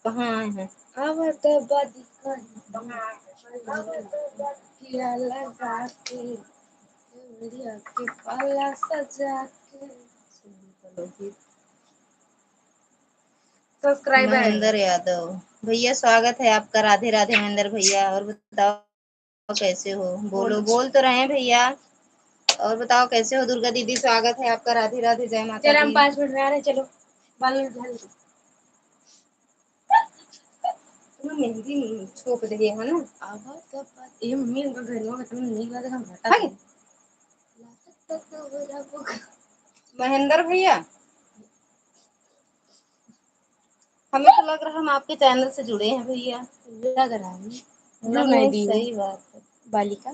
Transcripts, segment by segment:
कहाँ आए हैं? सब्सक्राइबर महेंद्र यादव भैया, स्वागत है आपका। राधे राधे महेंद्र भैया। और बताओ कैसे हो? बोलो, बोल तो रहे हैं भैया। और बताओ कैसे हो? दुर्गा दीदी, स्वागत है आपका। राधे राधे, जय माता दी। चलो हम 5 मिनट में आ रहे हैं। चलो बाल मेहंदी छोप दे है ना। ये मम्मी उनका घर में तुम नहीं बात हम हटा महेंद्र भैया, हमें तो लग रहा है हम आपके चैनल से जुड़े हैं भैया। लग रहा है नहीं, सही बात है। बालिका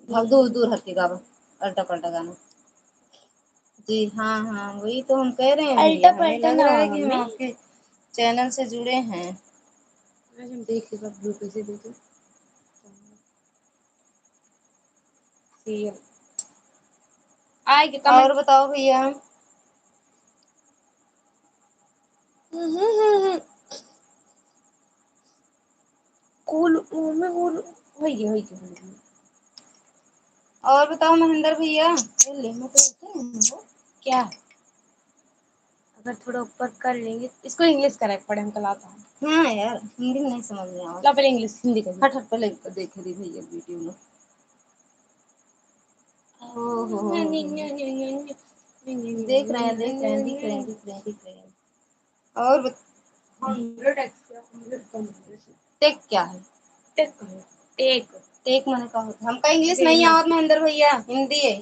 भाग दूर दूर हटके गावा, अल्टा पल्टा गाना। जी हाँ हाँ, वही तो हम कह रहे हैं भैया, हमें लग रहा है कि हम आपके चैनल से जुड़े हैं। हम देख ले ब्लू कैसे देखे। आएगी और बताओ भैया। कूल में कूल होई और बताओ महेंद्र भैया। क्या अगर थोड़ा ऊपर कर लेंगे, इसको इंग्लिश करेक्ट पढ़े हम कल आता है। हाँ यार, हिंदी नहीं समझ में आता। पहले इंग्लिश हिंदी कर हट हट पहले देखे दी भैया वीडियो में। ओहो देख रहे हैं। और 100x टेक क्या है? टेक टेक टेक माने का होता है? हमका इंग्लिश नहीं आवत महेंद्र भैया, हिंदी है।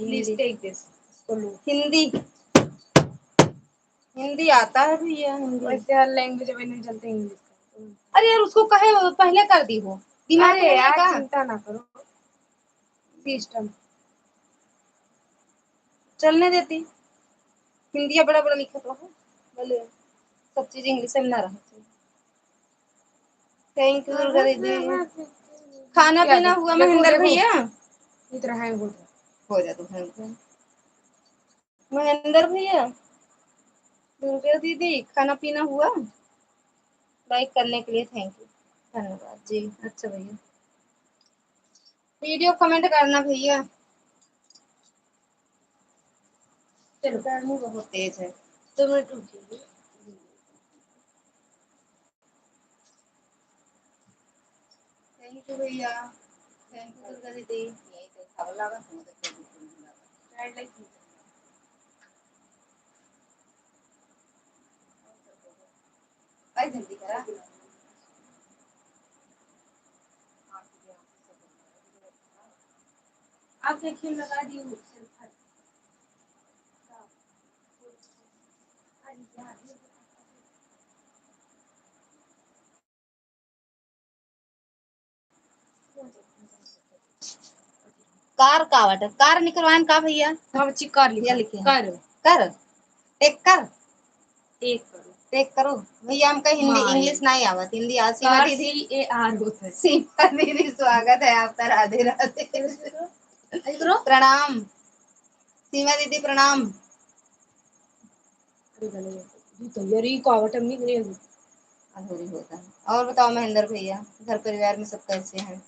हिंदी हिंदी आता है भैया। वैसे हर लैंग्वेज में नहीं चलते इंग्लिश। अरे यार उसको कहे पहले कर दी हो दिमाग में यार, चिंता ना करो, सिस्टम चलने देती। हिंदी बड़ा बड़ा लिखा तो है, बोले सब चीज इंग्लिश में ना रहा। थैंक यू दुर्गा दीदी। खाना पीना हुआ महेंद्र भैया? इतना है हो जा तू महेंद्र भैया। दुर्गा दीदी, खाना पीना हुआ? लाइक करने के लिए थैंक यू, धन्यवाद जी। अच्छा भैया, वीडियो कमेंट करना भैया। चलो गर्मी बहुत तेज है तो मैं टूट थैंक यू भैया, थैंक यू दुर्गा दीदी। यही तो खावा लगा आई जल्दी करा। आप देखिए लगा दी कार का वाटर कार निकलवान का भैया। हाँ बच्ची कार लिखे कर कर टेक कर एक करो टेक करो भैया। हमका हिंदी इंग्लिश नहीं आवत। हिंदी आ सीमा दीदी सीमा दीदी, स्वागत है आपका। राधे राधे प्रणाम सीमा दीदी, प्रणाम। तैयारी का वटम नहीं अधूरी होता है। और बताओ महेंद्र भैया, घर परिवार में सब कैसे हैं?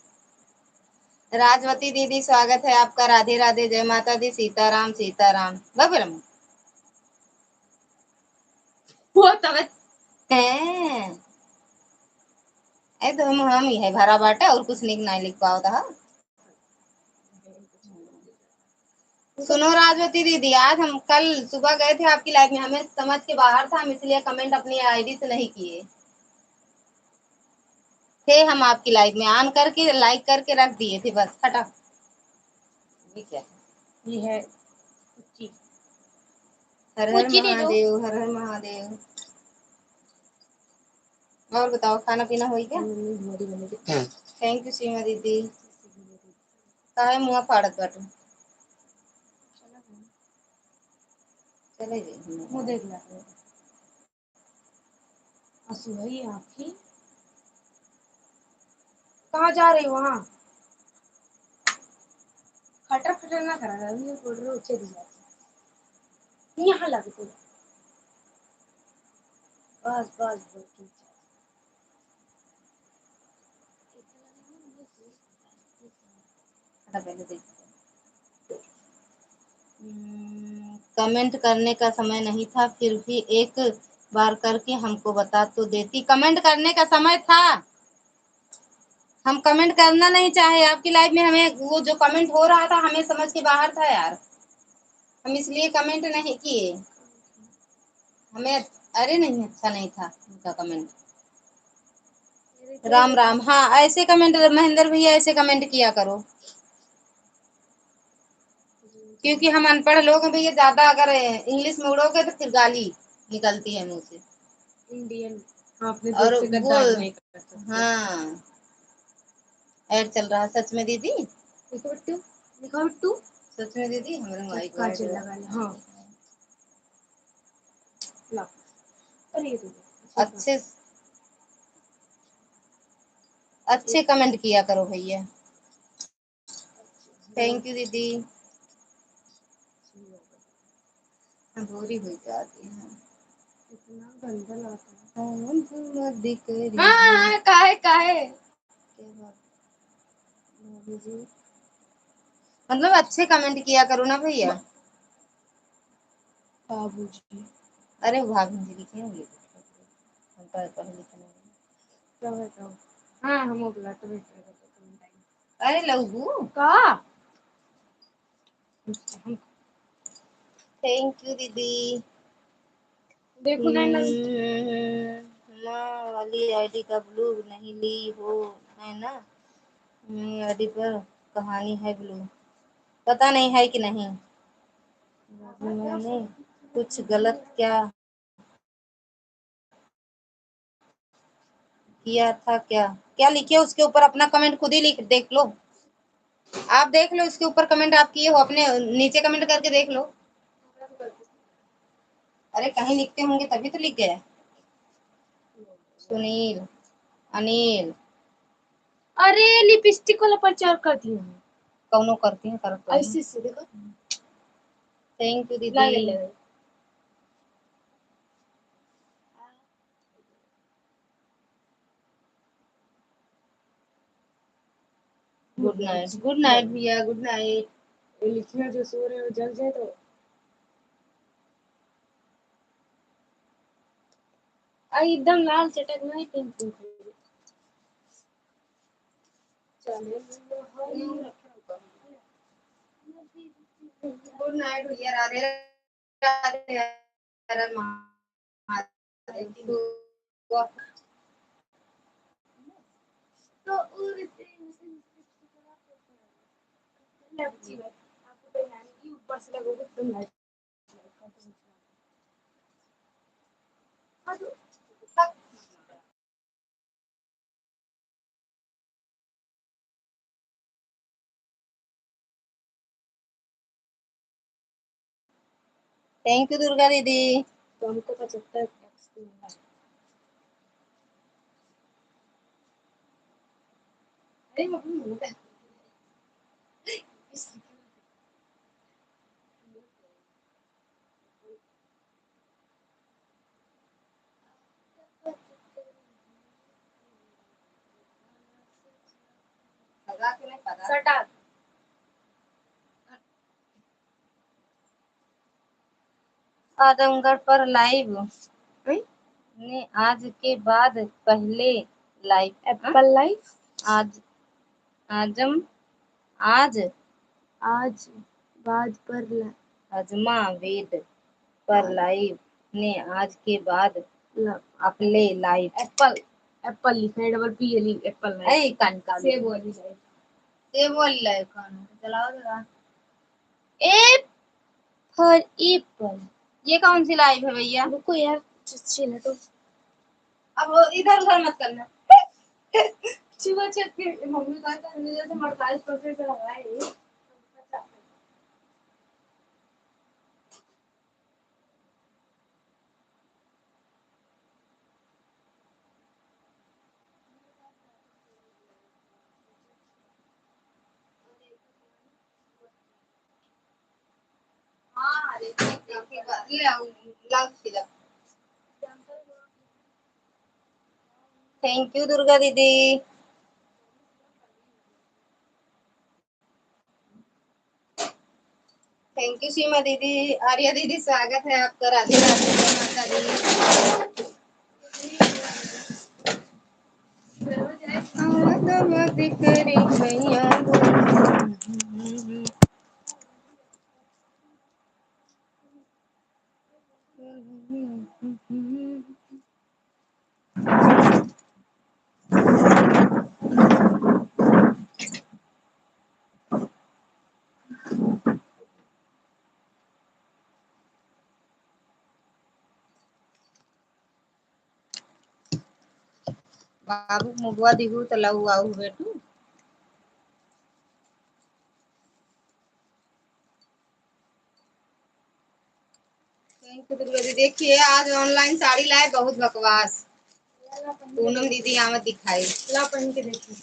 राजवती दीदी, स्वागत है आपका। राधे राधे, जय माता दी, सीताराम सीताराम। बबरम वो तब है तो हम ही है भरा बाटा और कुछ नहीं लिख पाओ था। सुनो राजवती दीदी, आज हम कल सुबह गए थे आपकी लाइफ में, हमें समझ के बाहर था, हम इसलिए कमेंट अपनी आईडी से नहीं किए थे। हम आपकी लाइफ में ऑन करके लाइक करके रख दिए थे बस। हटा ये क्या है? ये है हर हर महादेव, हर हर महादेव। और बताओ खाना पीना हो गया? थैंक यू सीमा दीदी। काहे मुंह फाड़त बाटू? चले गई मुंह देख ला असु भाई। आपकी कहाँ जा रही हो? वहाँ खटर खटर ना करा रहा बोल रहे उच्चे दिया यहाँ लगे तो बस बस पहले देखते कमेंट करने का समय नहीं था, फिर भी एक बार करके हमको बता तो देती। कमेंट करने का समय था, हम कमेंट करना नहीं चाहे आपकी लाइफ में। हमें वो जो कमेंट हो रहा था हमें समझ के बाहर था यार, हम इसलिए कमेंट नहीं किए। हमें अरे नहीं, अच्छा नहीं था उनका कमेंट। राम राम। हाँ ऐसे कमेंट महेंद्र भैया ऐसे कमेंट किया करो, क्योंकि हम अनपढ़ लोग हैं भैया। ज्यादा अगर इंग्लिश में उड़ोगे तो फिर गाली निकलती है मुंह से। इंडियन और वो हाँ ऐड चल रहा है सच में दीदी। देखो बिट्टू, देखो बिट्टू, सच में दीदी हमारे माइक का चल लगा ले। हाँ ला, अरे अच्छे अच्छे कमेंट किया करो भैया। थैंक यू दीदी। बोरी हुई जाती है, इतना बंडल आता है। हाँ काहे काहे मतलब अच्छे कमेंट किया करो ना भैया। बाबूजी, अरे भाभी जी लिखे होंगे, हम तो पढ़े लिखे नहीं। हाँ हम बोला तो अरे लहू का। थैंक यू दीदी। देखो माँ वाली आईडी का ब्लू नहीं ली हो है ना, आईडी पर कहानी है ब्लू, पता नहीं है कि नहीं। मैंने कुछ गलत क्या किया था? क्या क्या लिखे उसके ऊपर? अपना कमेंट खुद ही लिख देख लो, आप देख लो इसके ऊपर कमेंट आप किए हो, अपने नीचे कमेंट करके देख लो। अरे कहीं लिखते होंगे तभी तो लिख गए। सुनील, अनिल, अरे लिपस्टिक वाला प्रचार करती हूँ, कौनो करती हैं कर ऐसे से देखो। थैंक यू दीदी। गुड नाइट भैया, गुड नाइट। लिखना जो सो रहे हो जग जाए तो एकदम लाल चटक नहीं पिंक। गुड नाइट भैया, राधे राधे। हर महादेव। तो उड़ते आपको तो ऊपर से लगोगे तुम। थैंक यू दुर्गा दीदी। तो हमको 75 आजमगढ़ पर लाइव ने आज के बाद पहले लाइव एप्पल लाइव आज आजम आज आज बाद पर अजमा वेद पर लाइव ने आज के बाद अपने लाइव एप्पल एप्पल लिखा है डबल पी एल एप्पल नहीं कान का से बोल लाइव कान चलाओ जरा। ए फॉर एप्पल, ये कौन सी लाइव है भैया? रुको यार तो अब इधर उधर मत करना। शिवा चेक के मम्मी का था जैसे 48% लगा है। हाँ ले आओ लाओ सीधा। थैंक यू दुर्गा दीदी। थैंक यू सीमा दीदी। आर्या दीदी स्वागत है आपका। राधे राधे माता दी। बाबू मुगवा दिहू तो लऊ आऊ बेटू। थैंक यू दुर्गा दीदी। देखिए आज ऑनलाइन साड़ी लाए, बहुत बकवास। पूनम दीदी यहाँ दिखाई ला पहन के देखिए।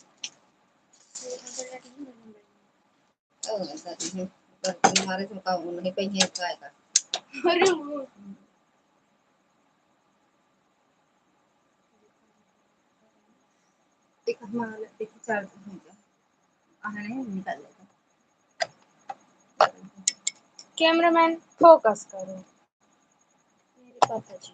तुम्हारे से का नहीं पहिए का अरे वो एक हमारा देखिए चार्ज हो गया। आने निकाल लेगा। कैमरामैन फोकस करो। मेरे पापा जी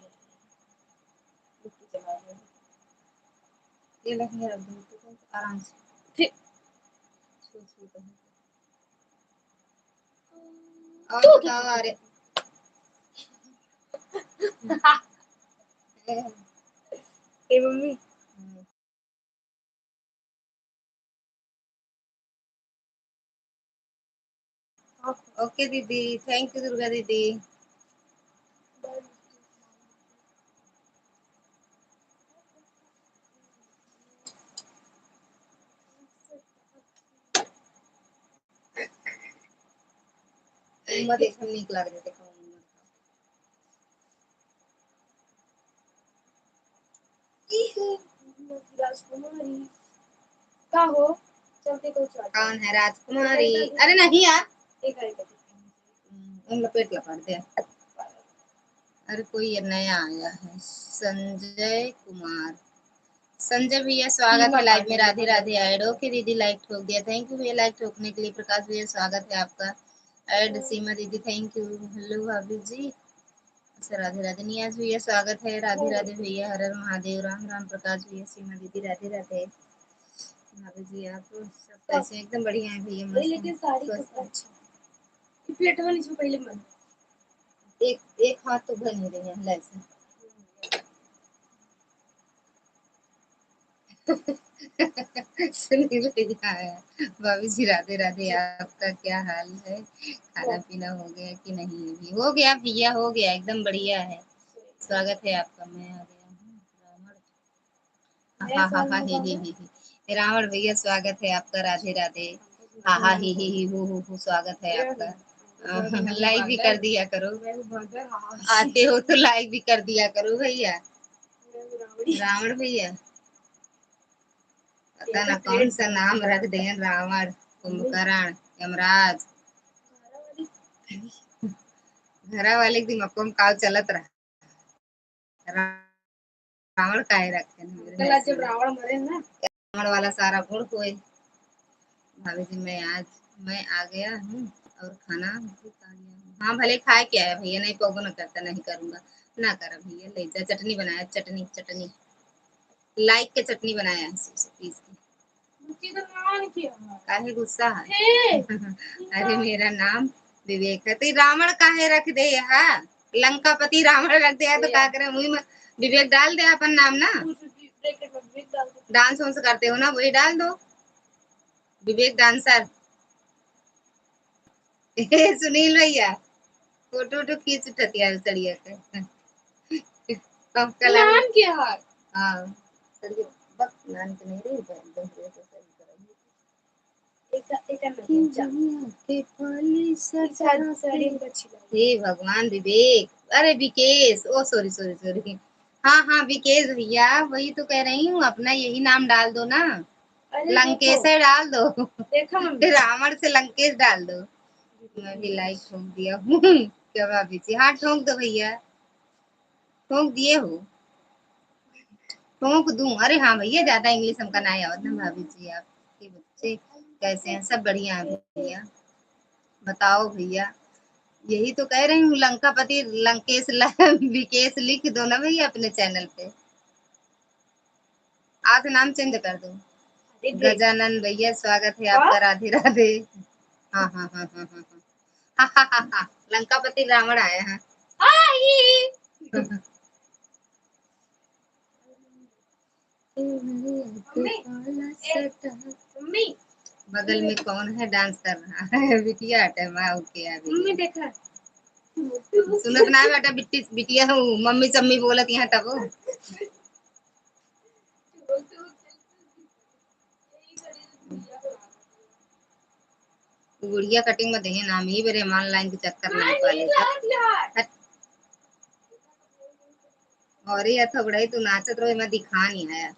ये लग मेरा तो आराम से फिर और बताओ। अरे ए मम्मी। ओके दीदी। थैंक यू दुर्गा दीदी। देखने नीक लग रहे थे। राजकुमारी का हो चलते तो कौन है राजकुमारी? अरे नहीं यार एक लपेट लपेट दे। अरे कोई नया आया है संजय कुमार। संजय भैया स्वागत है लाइव में। राधे राधे। ऐड ओके दीदी लाइक ठोक दिया। थैंक यू भैया लाइक ठोकने के लिए। प्रकाश भैया स्वागत है आपका। ऐड सीमा दीदी थैंक यू। हेलो भाभी जी। अच्छा राधे राधे। नियाज भैया स्वागत है। राधे राधे भैया। हर हर महादेव। राम राम। प्रकाश भैया सीमा दीदी राधे राधे। भाभी जी आप सब कैसे? एकदम बढ़िया है भैया। लेकिन साड़ी अच्छा प्लेट वाली जो पहले मन एक एक हाथ तो भर नहीं रही है ऐसे। सुनील भैया है। भाभी जी राधे राधे। आपका क्या हाल है? खाना पीना हो गया कि नहीं? अभी हो गया भैया, हो गया एकदम बढ़िया है। स्वागत है आपका। मैं आ गया हूँ रावण। हाँ हाँ हाँ ही रावण भैया स्वागत है आपका। राधे राधे। हाँ हाँ ही हु स्वागत है आपका। लाइक भी कर दिया करो। आते हो तो लाइक भी कर दिया करो भैया। रावण भैया पता ना कौन सा नाम रख दे। रावण, कुंभकर्ण, यमराज। घरा वाले की दिमाग में काव चलत रहा। रावण काहे रखे जब रावण मरे ना रावण वाला सारा गुण कोई। भाभी जी मैं आ गया हूँ और खाना भी खा लिया हूँ। हाँ भले खा के आया भैया। नहीं पोगो न करता, नहीं करूंगा ना कर भैया। ले जा चटनी बनाया। चटनी चटनी लाइक के चटनी बनाया है पीस की। काहे गुस्सा है? अरे मेरा नाम विवेक है। तो रावण काहे रख दे यहाँ? लंकापति रावण रख दिया तो क्या करे? मुझे विवेक डाल दे अपन नाम ना। डांस वांस करते हो ना, वही डाल दो विवेक डांसर। सुनील भैया फोटो वोटो खींच उठतिया चढ़िया के। नाम क्या है? हाँ चलिए बस नाम के नहीं रही। हे भगवान विवेक। अरे विकेश। ओ सॉरी सॉरी सॉरी। हाँ हाँ विकेश भैया वही तो कह रही हूँ। अपना यही नाम डाल दो ना। लंकेश डाल दो। देखो रावण से लंकेश डाल दो। मैं भी लाइक ठोक दिया हूँ। क्या भाभी जी? हाँ ठोक दो भैया। ठोक दिए हो। ठोक दूं? अरे हाँ भैया, ज्यादा इंग्लिश हमका ना आवत ना भाभी जी। आपके बच्चे कैसे हैं? सब बढ़िया है भैया। बताओ भैया, यही तो कह रही हूँ, लंकापति लंकेश विकेश लिख दो ना भैया अपने चैनल पे। आज नाम चेंज कर दो। गजानन भैया स्वागत है आपका, राधे राधे। हाँ हाँ हाँ हाँ हाँ हाँ हाँ हाँ हाँ, लंकापति रावण आया है। मम्मी, बगल में कौन है डांस कर रहा है? बिटिया हटे मैं ओके अभी। मम्मी देखा सुनत ना बेटा, बिटिया हूँ, मम्मी चम्मी बोलत यहाँ तब। गुड़िया कटिंग में देहे नाम ही बेरे मान लाइन के चक्कर नहीं पाले। और ये थोड़ा तू नाचत रहे, मैं दिखा नहीं है।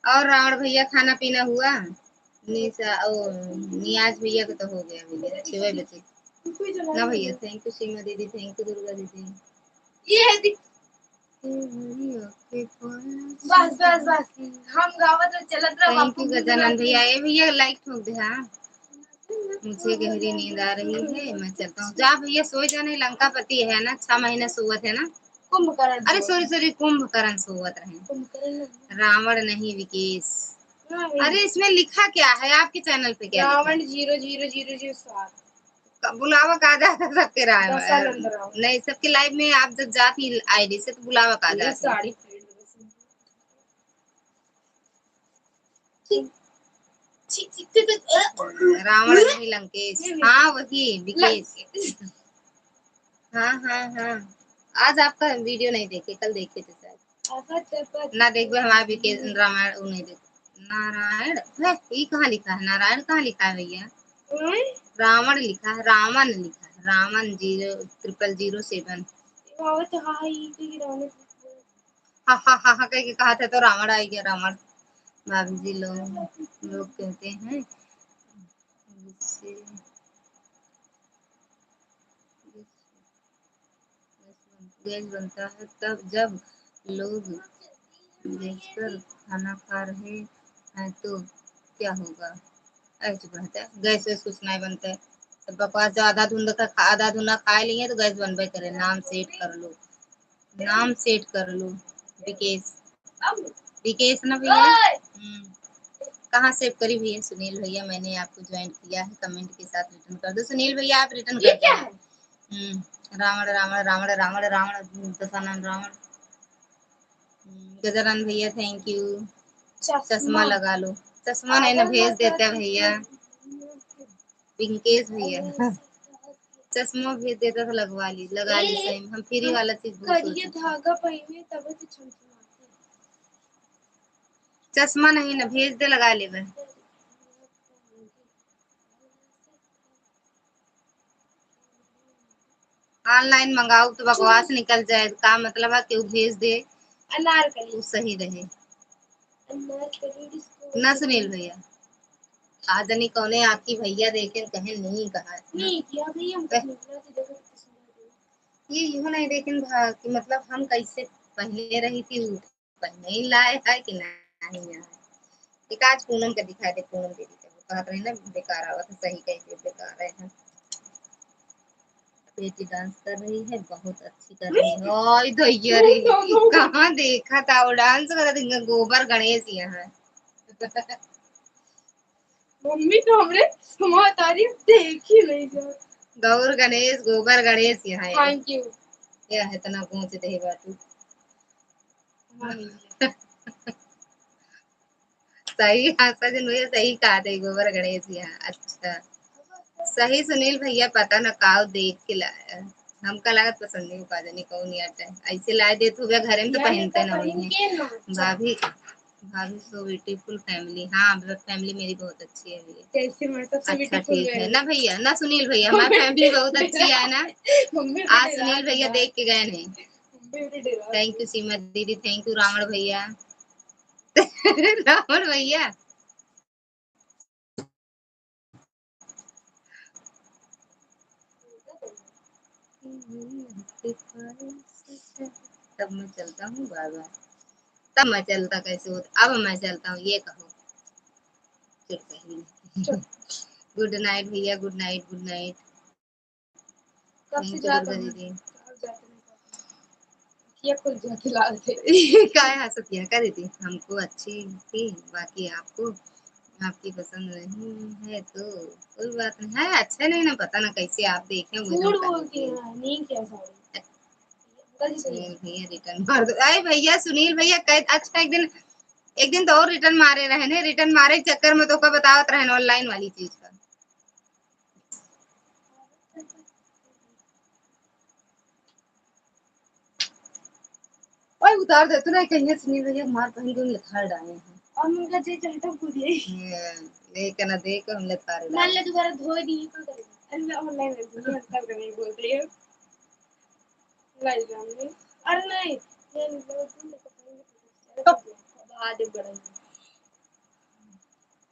और रावण भैया खाना पीना हुआ? निशा ओ नियाज भैया का तो हो गया भैया, 6 बजे ना भैया। थैंक यू सीमा दीदी, थैंक यू दुर्गा दीदी। ये है बस बस बस, हम गावत चलत रहे। थैंक यू गजानन भैया। ये भैया लाइक ठोक दे। हाँ, मुझे गहरी नींद आ रही है, मैं चलता हूँ। जा भैया सो जाने, लंकापति है ना, 6 महीने सोवत है ना। कुंभकर्ण, अरे सॉरी सॉरी, कुंभकर्ण सोवत रहे, रावण नहीं विकेश। अरे इसमें लिखा क्या है आपके चैनल पे? क्या रावण 00007 बुलावा का जाता सबके राय नहीं, सबके लाइव में आप जब जाती आईडी से तो बुलावा का जाता। रावण नहीं लंकेश। हाँ वही विकेश। हाँ हाँ हाँ, आज आपका वीडियो नहीं देखे, कल देखे थे शायद ना। देखो हमारा विकेश रामायण वो नहीं देखे। नारायण ये कहाँ लिखा है? नारायण कहाँ लिखा है भैया? रावण लिखा है, रावण लिखा है, रावण 00007। हाँ हाँ हाँ हाँ, कह के कहा था तो रावण आ गया। रावण भाभी जी लोग कहते हैं गैस बनता है तब जब लोग देखकर खाना खा रहे हैं तो क्या होगा? ऐसे बनता है गैस वैस कुछ नहीं बनता है। तो बकवास, जो आधा धुंधा खा लिए तो गैस बनबे करे। नाम सेट कर लो, नाम सेट कर लो। विकेश, विकेश ना भैया। कहाँ सेव करी भैया? सुनील भैया मैंने आपको ज्वाइन किया है, कमेंट के साथ रिटर्न कर दो। सुनील भैया आप रिटर्न कर दो। रावण रावण रावण रावण रावण दशानन रावण। गजानन भैया थैंक यू। चश्मा लगा लो। चश्मा नहीं ना भेज देते भैया। पिंकेश भैया चश्मा भेज देता तो लगा ली सही। हम फ्री वाला चीज धागा पहने तब चश्मा नहीं ना भेज दे, लगा ले। ऑनलाइन मंगाओ तो बकवास निकल जाए, का मतलब है कि वो भेज दे अनारकली सही रहे ना। सुनील भैया आज नहीं कौने आपकी भैया देखे कहे नहीं कहा नहीं किया भैया। ये यूं नहीं देखे कि मतलब हम कैसे पहले रही थी, पहले ही लाए है कि नहीं है। एक आज पूनम का दिखा दे, पूनम दीदी का कहा रही ना बेकार आवा था, सही कह बेकार है। बेटी डांस कर रही है, बहुत अच्छी कर रही है। ओए दैया रे, कहाँ देखा था वो डांस कर रही है? गोबर गणेश यहाँ मम्मी तो हमने तुम्हारी तारीफ देखी नहीं। गौर गणेश गोबर गणेश यहाँ है। Thank you. यह है इतना पहुंच दे बातू सही सही कहा थे, गोबर गणेश यहाँ। अच्छा सही सुनील भैया, पता न काव देख के लाया, हमका लागत पसंद नहीं पा जाने कौन नहीं आता है। ऐसे लाए दे तो घर में तो पहनते ना वही। भाभी भाभी सो ब्यूटीफुल फैमिली। हाँ फैमिली मेरी बहुत अच्छी है भैया। अच्छा ठीक है ना भैया ना सुनील भैया, हमारी फैमिली बहुत अच्छी है ना। आज सुनील भैया देख के गए नहीं। थैंक यू सीमा दीदी, थैंक यू रावण भैया रावण भैया तब मैं चलता हूँ बार बार, तब मैं चलता कैसे होता, अब मैं चलता हूँ ये कहो। गुड नाइट भैया, गुड नाइट, गुड नाइट। दीदी ये खुल जाती लाल थे काय हंसत किया कर थी, हमको अच्छी थी, बाकी आपको आपकी पसंद नहीं है तो कोई बात नहीं है। अच्छा नहीं ना, पता ना कैसे आप देखे सुनील भैया रिटर्न मार दो। अरे भैया सुनील भैया अच्छा एक दिन तो और रिटर्न मारे रहे, रिटर्न मारे चक्कर में तो का बतावत रहे ऑनलाइन वाली चीज का। ओए उतार दे तू ना, कहीं सुनील भैया मार कहीं को लथाड़ डाले हैं और उनका जे चलता कूद ले देख ना देख हम लथाड़ मान ले दोबारा धो दी का करे। अरे मैं ऑनलाइन कर नहीं बोल रही है लाइव में। अरे नहीं ये बाद बड़ा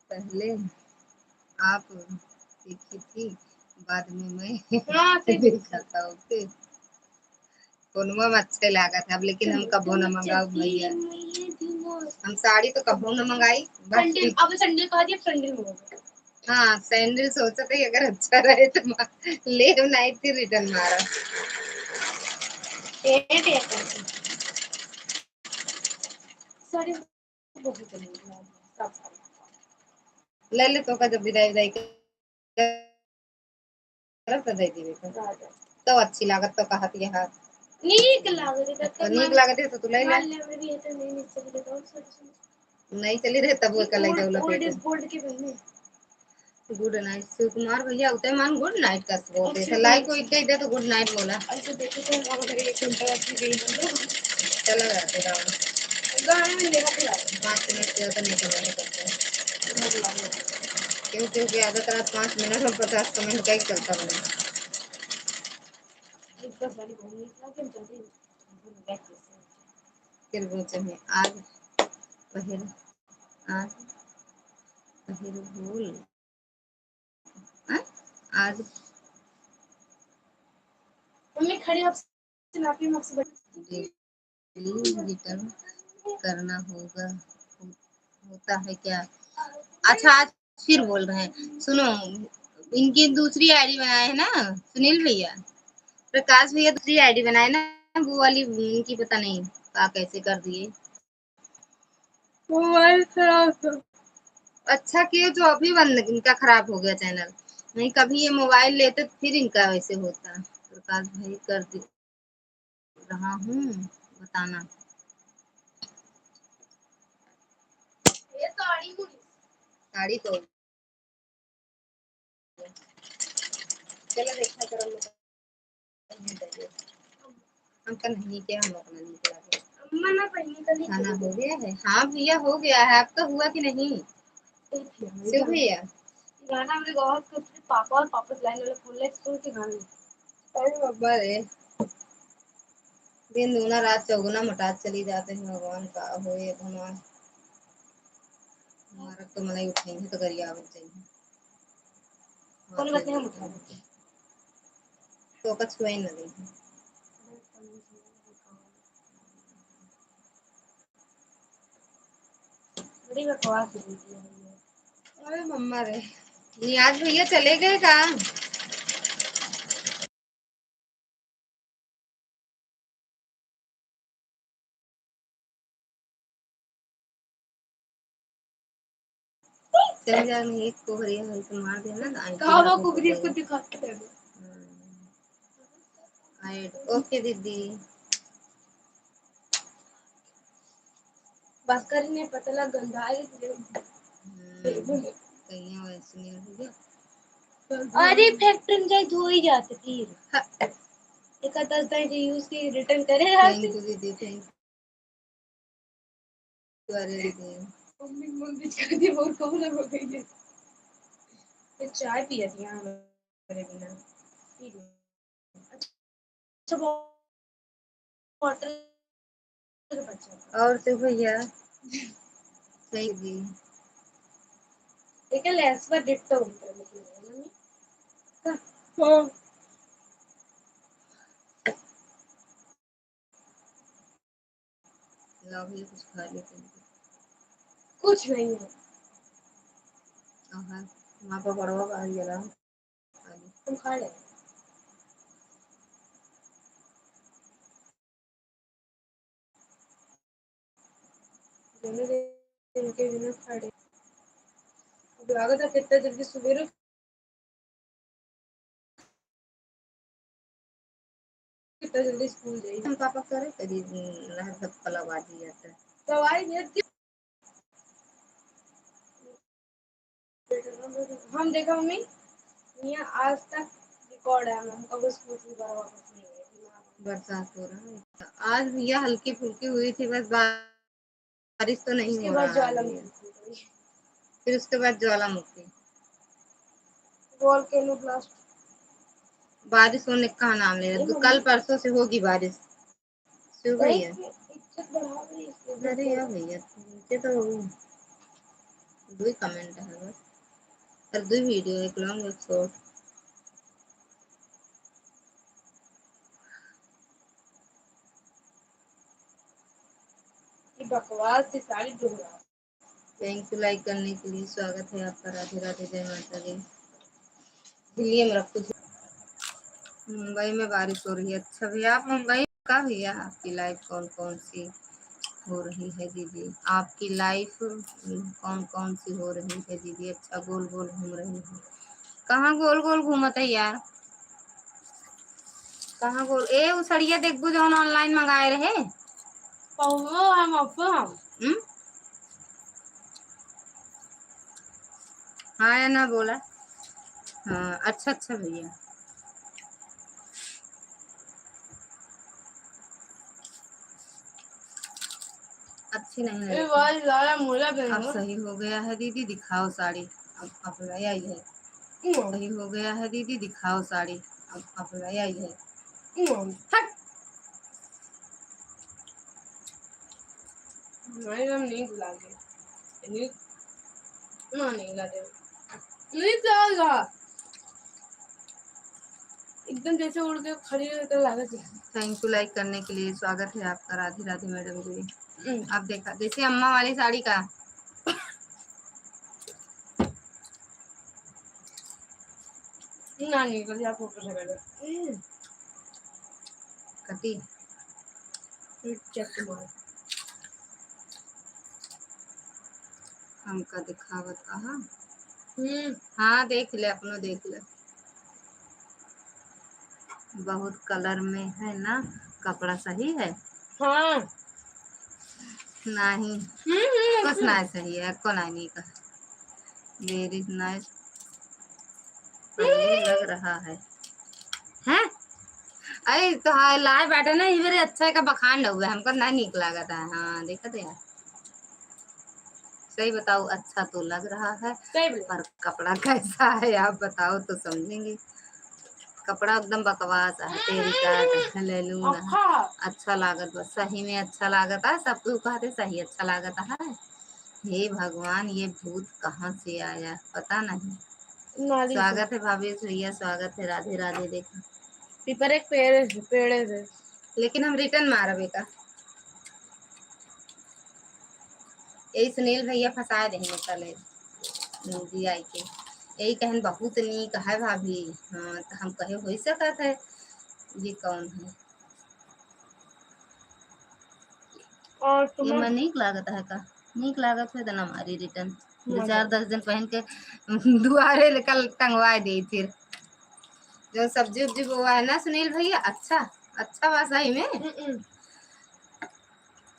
पहले आप देखी थी, बाद में मैं देखा था। ओके फोनमा में अच्छे लागत है अब, लेकिन हम कबो न मंगाओ भैया, हम साड़ी तो कबो न मंगाई। अब सैंडल कहा दिया, सैंडल मंगाओ। हाँ सैंडल सोचा था अगर अच्छा रहे तो ले नाइट थी रिटर्न मारा। ले ले तो का जब विदाई विदाई कर दे दी तो अच्छी लागत तो कहत ये हां नीक लागत है तो तू ले ले नहीं चली रहे तब वो कल जाऊला पेट गोल्ड के बहने। गुड नाइट शिव कुमार भैया उते मान गुड नाइट का बोलते थे, लाइक को इतने दे तो गुड नाइट बोला। ऐसे देखे तो हम अगर एक घंटा की गई चला जाते गाना में लेगा फिर 5 मिनट से ज्यादा नहीं करना पड़ता क्योंकि ज्यादातर 5 मिनट और 50 मिनट का ही चलता बना। फिर वो चाहिए आज पहले आज पहले भूल आज मम्मी खड़ी आप नापी मक्स रिटर्न करना होगा होता है क्या। अच्छा आज फिर बोल रहे हैं सुनो, इनकी दूसरी आईडी बनाए है ना सुनील भैया, प्रकाश भैया दूसरी आईडी बनाए ना, वो वाली इनकी पता नहीं क्या कैसे कर दिए मोबाइल खराब। अच्छा किए जो अभी बंद इनका खराब हो गया चैनल, नहीं कभी ये मोबाइल लेते फिर इनका वैसे होता। प्रकाश भाई कर दे रहा हूँ बताना। ये साड़ी तो चलो देखा करो हमका नहीं क्या, हम अपना नहीं करा खाना हो गया है। हाँ भैया हो गया है, आपका हुआ कि नहीं शिव भैया। गाना हमने बहुत कुछ पापा और पापा लाइन वाले फुल लाइक स्कूल के गाने। अरे बाबा रे दिन दूना रात चौगुना मटा चली जाते हैं, भगवान का हो ये भगवान हमारा तो मलाई उठेंगे तो गरिया चाहिए कौन कहते हैं उठा तो का छुआ ही ना दे। बड़ी बकवास है अरे मम्मा रे नियाज भैया चले गए का। चल जा एक कोहरिया है तो मार देना कहां को ग्रीफ को दिखा के ऐड ओके दीदी बस करने पता लग गंदा है कहीं वैसे नहीं हो गया। अरे फैक्ट्री में जाए धो ही जाते फिर एक 10 दिन यूज की रिटर्न करे थैंक यू दीदी थैंक यू अरे दीदी मम्मी मुंडी कर दी और कब हो गई है। फिर चाय पिया थी यहां मेरे बिना अच्छा वाटर और तो भैया सही दी एक लेस पर डिट्टो मम्मी हां लाओ भैया कुछ खा लेते हैं। कुछ नहीं है वहाँ पर बड़ा हुआ जरा तुम खा ले। इनके बिना खड़े लागत है कितना जल्दी सवेरे कितना जल्दी स्कूल जाइए। हम पापा करे कभी सब कलाबाजी जाता है दवाई भेज हम देखा मम्मी यहाँ आज तक रिकॉर्ड है हम कब स्कूल की वापस नहीं गए। बरसात हो रहा है आज भैया हल्की फुल्की हुई थी बस बारिश तो नहीं हो रहा है। फिर उसके बाद ज्वालामुखी वोल्केनो ब्लास्ट बारिश होने का नाम ले रहा कल परसों से होगी बारिश शुरू हुई है। अरे यार भैया ये तो दो कमेंट है बस और दो वीडियो एक लॉन्ग एक शॉर्ट। बकवास से सारी डूबा। थैंक यू लाइक करने के लिए स्वागत है आपका राधे राधे जय माता दी। दिल्ली में रखो मुंबई में बारिश हो रही है। अच्छा भैया आप मुंबई का भैया आपकी लाइफ कौन कौन सी हो रही है दीदी आपकी लाइफ कौन कौन सी हो रही है दीदी। अच्छा गोल गोल घूम रही है कहाँ गोल गोल घूमत है यार कहाँ गोल ए उसड़िया देखबू जो ऑनलाइन मंगाए रहे हम हाँ या ना बोला हाँ अच्छा अच्छा भैया अच्छी नहीं है अब सही हो गया है दीदी दिखाओ साड़ी अब अपना आई है सही हो गया है दीदी दिखाओ साड़ी अब अपना आई है। नहीं बुलाएंगे नहीं लाते नहीं चलेगा एकदम जैसे उड़ के खड़ी तो लागत है। थैंक यू लाइक करने के लिए स्वागत है आपका राधे राधे मैडम जी। आप देखा जैसे अम्मा वाली साड़ी का नानी को या फोटो से कटी चेक मार हमका दिखावत कहा हाँ देख ले अपनो देख ले बहुत कलर में है ना कपड़ा सही है हाँ नहीं कुछ ना सही है को नहीं का वेरी नाइस लग रहा है हैं अरे तो हाँ लाए बैठे ना ये अच्छा का बखान हुआ हमको ना निक लगा था। हाँ देखा तो यार सही बताओ अच्छा तो लग रहा है पर कपड़ा कैसा है आप बताओ तो समझेंगे। कपड़ा एकदम बकवास है तेरी का ले लू ना अच्छा लागत बस सही में अच्छा लागत है सब कुछ कहते सही अच्छा लागत है। हे भगवान ये भूत कहाँ से आया पता नहीं। स्वागत है भाभी भैया स्वागत है राधे राधे। देखा पेपर एक पेड़ से लेकिन हम रिटर्न मारबे का यही सुनील भैया फंसा देंगे कल जी आई के यही कहन बहुत नीक है भाभी। हाँ तो हम कहे हो सकत है ये कौन है और तुम्हें ये नीक लागत है का नीक लागत है तो ना हमारी रिटर्न 2-4-10 दिन पहन के दुआरे कल टंगवा दी फिर जो सब्जी उब्जी बोआ है ना सुनील भैया अच्छा अच्छा बासा ही में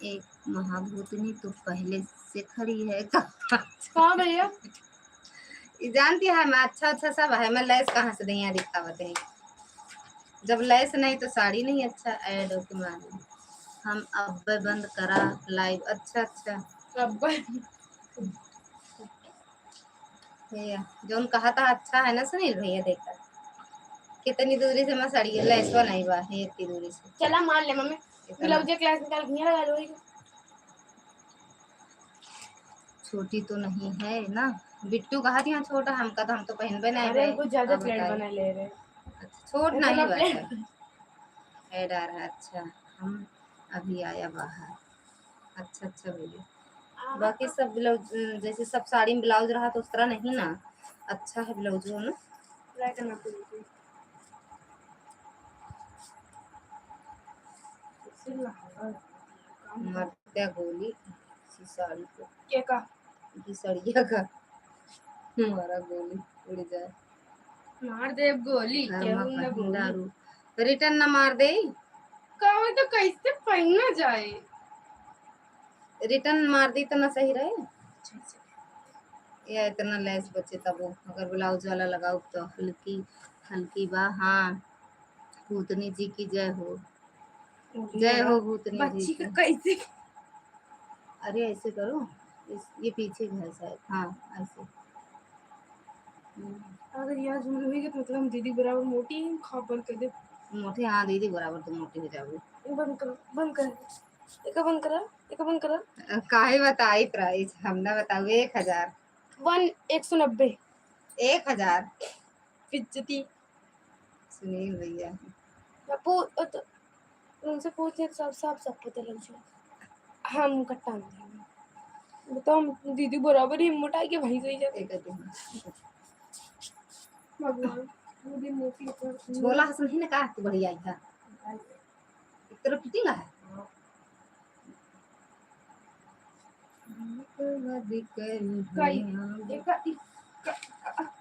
एक महाभूतनी तो पहले से खड़ी है कहाँ भैया जानती है मैं अच्छा अच्छा सब है मैं लैस कहाँ से नहीं दिखावत है जब लैस नहीं तो साड़ी नहीं अच्छा ऐड हो के मालूम हम अब बंद करा लाइव अच्छा अच्छा भैया जो कहा था अच्छा है ना सुनील भैया देखा कितनी दूरी से मैं सड़ी लैस नहीं बा है इतनी दूरी से चला मान ले मम्मी क्लास निकाल के लगा दो छोटी तो नहीं है ना बिट्टू कहा थी हाँ छोटा हमका तो हम तो पहन नहीं रहे कुछ ज्यादा प्लेट बना ले रहे अच्छा छोट नहीं बात ऐड आ रहा अच्छा हम अभी आया बाहर अच्छा अच्छा भैया। बाकी सब ब्लाउज जैसे सब साड़ी में ब्लाउज रहा तो उस तरह नहीं ना, अच्छा है ब्लाउज हो ना। ट्राई करना पड़ेगी। मरते गोली इसी साड़ी को क्या का की सड़िया का हमारा गोली उड़ जाए। मार दे गोली केहू न बोली। दारू रिटर्न ना मार दे। कहूँ तो कैसे पहना जाए। रिटर्न मार दी तो ना सही रहे या इतना लेस बचे तब वो अगर ब्लाउज वाला लगाओ तो हल्की हल्की बा। हाँ भूतनी जी की जय हो, जय हो भूतनी जी बच्ची की। का कैसे अरे ऐसे करो ये पीछे है शायद। हाँ ऐसे अगर यहाँ झूल हुई तो मतलब हम दीदी बराबर मोटी हैं। खा बंद कर दे मोटे। हाँ दीदी बराबर तो मोटी हो जाओगे। बंद करो बंद कर एक बंद करा एक बंद करा। काहे बताई प्राइस हमने बताओ 1000 190 1000 फिज्जती। सुनील भैया उनसे पूछे सब सब सब पता लग जाए। हम कट्टा बताओ दीदी बराबर ही मोटा के भाई सही जाते। भगवान मुझे मोटी झोला हसन ही ना कहा तू बढ़िया था एक तरफ फिटिंग है।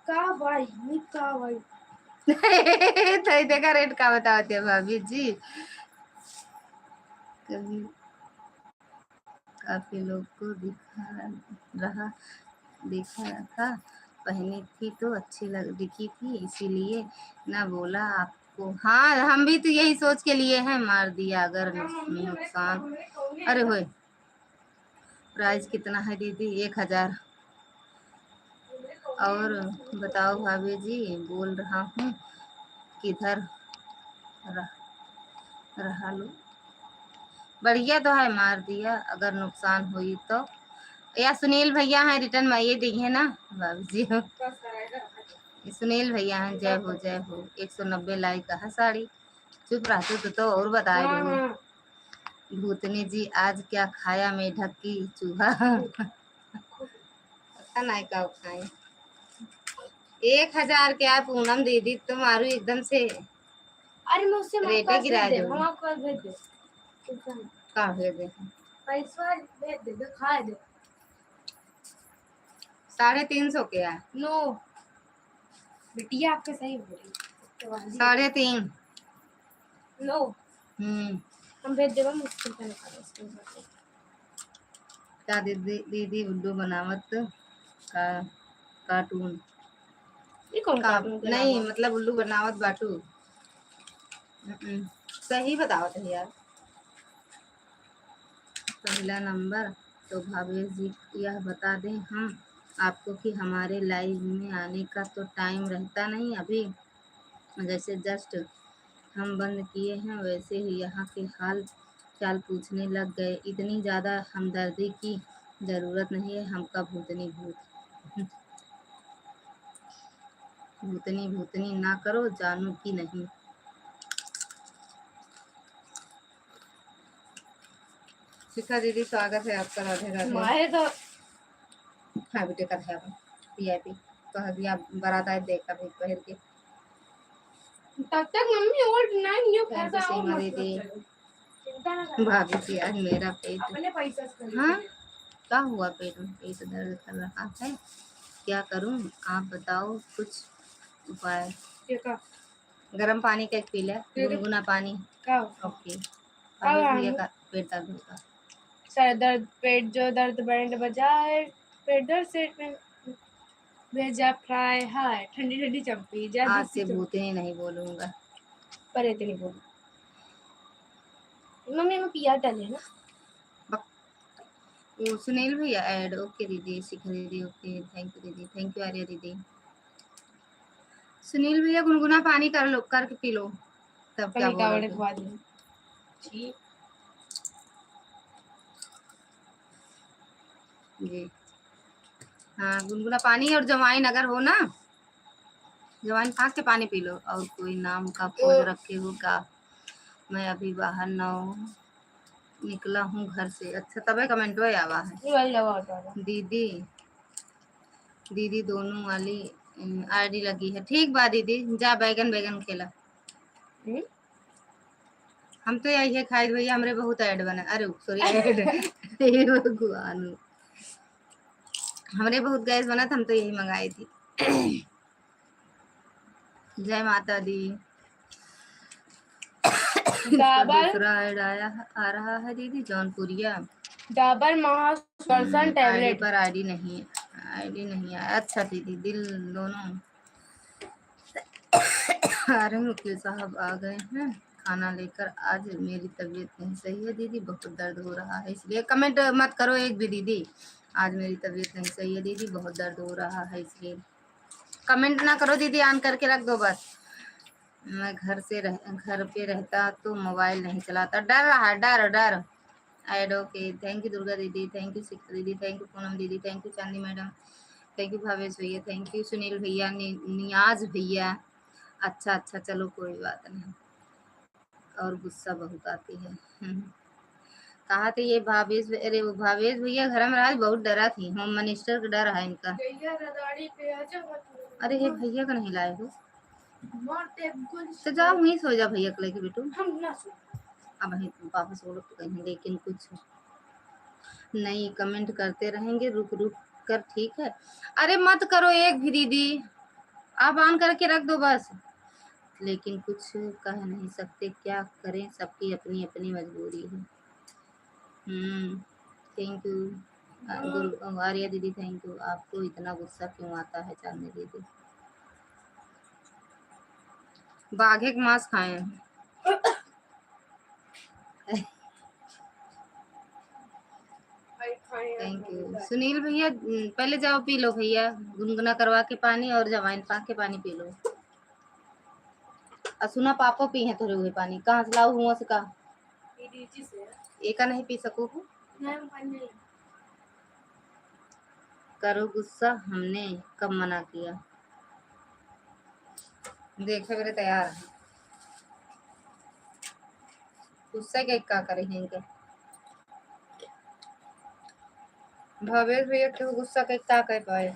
का भाई नी का भाई तो देखा रेट का बताते भाभी जी। कभी काफी लोग को दिखा था पहनी थी तो अच्छी दिखी थी इसीलिए ना बोला आपको। हाँ हम भी तो यही सोच के लिए हैं मार दिया अगर नुकसान। अरे होए प्राइस कितना है दीदी 1000। और बताओ भाभी जी बोल रहा हूँ किधर रहा लो। बढ़िया तो है मार दिया अगर नुकसान हुई तो। या सुनील भैया हैं रिटर्न में ये दी है ना भाभी जी। सुनील भैया हैं जय हो 190 लाइक का है साड़ी। चुप रहते तो और बताए दो। भूतनी जी आज क्या खाया मेढक की चूहा। पता नहीं क्या खाए। 1000 क्या पूनम दीदी तुम्हारू एकदम से। अरे मैं उससे रेटे गिरा दो। हम आपको भेज दे कहाँ भेज दे पैसा भेज दे दिखा दे 350 क्या नो बिटिया आपके सही बोल रही 3.5 नो हम भेज देगा मुश्किल से निकालो क्या दीदी दीदी उल्लू बनावत का कार्टून ये कौन का कार्टून नहीं मतलब उल्लू बनावत बाटू। सही बतावत है यार। पहला नंबर तो भावेश जी यह बता दें हम आपको कि हमारे लाइव में आने का तो टाइम रहता नहीं अभी। जैसे जस्ट हम बंद किए हैं वैसे ही यहाँ के हाल चाल पूछने लग गए। इतनी ज़्यादा हमदर्दी की ज़रूरत नहीं है हमका भूतनी भूतनी भूतनी ना करो जानू की नहीं। शिखा दीदी स्वागत है आपका राधे राधे। तो हाँ बेटे का है VIP तो हदिया बारात आए देखा भी पहन के तब तक मम्मी और नाइन न्यू थैंक पैसा यू और सीमा मत दीदी। चिंता ना कर भाभी जी आज मेरा पेट अपने पैसा से कर हाँ क्या हुआ पेट में पेट दर्द कर रहा है क्या करूं आप बताओ कुछ उपाय। का गर्म पानी का पी ले गुनगुना पानी का ओके। भैया का पेट दर्द होगा सर दर्द पेट जो दर्द बैंड बजाए पेट दर्द से भेजा फ्राई हाय ठंडी ठंडी चंपी जा आज से भूतनी नहीं बोलूंगा पर इतनी बोल मम्मी में पिया डाले ना वो सुनील भैया ऐड ओके दीदी शिखा दीदी ओके थैंक यू दीदी थैंक यू आर्या दीदी। सुनील भैया गुनगुना पानी कर लो करके पी लो तब क्या बोलोगे। जी हाँ गुनगुना पानी और जवाइन अगर हो ना जवाइन खा के पानी पी लो। और कोई नाम का खोज रखे हो क्या मैं अभी बाहर ना हूँ निकला हूँ घर से। अच्छा तबे कमेंट हो आवा है। दीदी दीदी दोनों वाली आईडी लगी है। ठीक बा दीदी, जा बैगन बैगन खेला। हम तो यही है खाई भैया, हमरे बहुत ऐड बना। अरे सॉरी ऐड भगवान, हमरे बहुत गैस बना था, हम तो यही मंगाई थी। जय माता दी। दूसरा ऐड आ रहा है दीदी, जौनपुरिया डाबर महास्पर्शन टैबलेट पर आईडी नहीं है। अच्छा दीदी, दिल दोनों आ रहे हैं। वकील साहब आ गए हैं खाना लेकर। आज मेरी तबीयत नहीं सही है दीदी, बहुत दर्द हो रहा है, इसलिए कमेंट मत करो एक भी दीदी। आज मेरी तबीयत नहीं सही है दीदी, बहुत दर्द हो रहा है, इसलिए कमेंट ना करो दीदी, ऑन करके रख दो बस। मैं घर पे रहता तो मोबाइल नहीं चलाता। डर रहा है, डर डर। एड ओके, थैंक यू दुर्गा दीदी, थैंक यू शिक्षा दीदी, थैंक यू पूनम दीदी, thank you Chandi madam, thank you Bhavesh भैया, थैंक यू सुनील भैया, नियाज भैया। अच्छा अच्छा, चलो कोई बात नहीं। और गुस्सा बहुत आती है। कहा थे ये भावेश, अरे वो भावेश भैया घर में आज बहुत डरा थी, होम मिनिस्टर का डर है इनका। अरे ये भैया का नहीं लाए हो तो जाओ वहीं सो जा भैया को लेके बेटू। अब वहीं वापस बोलो तो कहीं, लेकिन कुछ नहीं कमेंट करते रहेंगे रुक रुक कर, ठीक है। अरे मत करो एक भी दीदी, आप ऑन करके रख दो बस। लेकिन कुछ कह नहीं सकते, क्या करें, सबकी अपनी अपनी मजबूरी है। थैंक यू आर्या दीदी, थैंक यू। आपको इतना गुस्सा क्यों आता है चांदी दीदी? बाघे का मांस खाए हैं। थैंक यू सुनील भैया, पहले जाओ पी लो भैया, गुनगुना करवा के पानी और जवाइन पा के पानी पी लो। सुना पापा पी है थोड़े हुए पानी, कहाँ से लाऊ हुआ से का एक नहीं पी सको हो। करो गुस्सा, हमने कब मना किया? देखे मेरे तैयार है गुस्सा के क्या करे हैं इनके। भावेश भैया के गुस्सा के क्या कह पाए?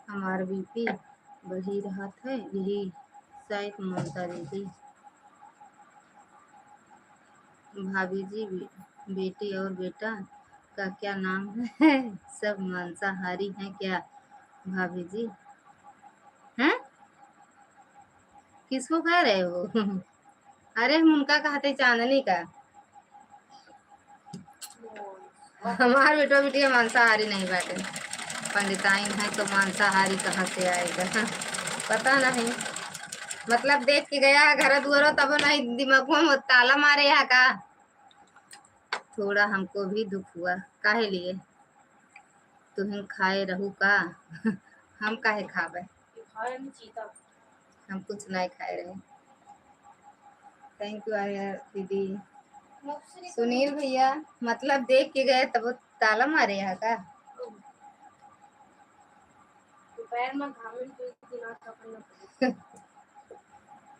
हमारा बीपी बढ़ी रहा था, यही शायद ममता दीदी। भाभी जी बेटी और बेटा का क्या नाम है? सब मांसाहारी हैं क्या भाभी जी? हैं किसको कह रहे हो? अरे हम उनका कहते चांदनी का। हमारे बेटो बेटिया मांसाहारी नहीं बैठे, पंडिताइन है तो मांसाहारी कहाँ से आएगा? पता नहीं, मतलब देख के गया घर दुआरो तब नहीं दिमाग में ताला मारे यहाँ का। थोड़ा हमको भी दुख हुआ, काहे लिए? तुम खाए रहू का? हम काहे खावे, हम कुछ नहीं खाए रहे। थैंक यू आर्या दीदी। सुनील भैया, मतलब देख के गए तब ताला मारे यहाँ का।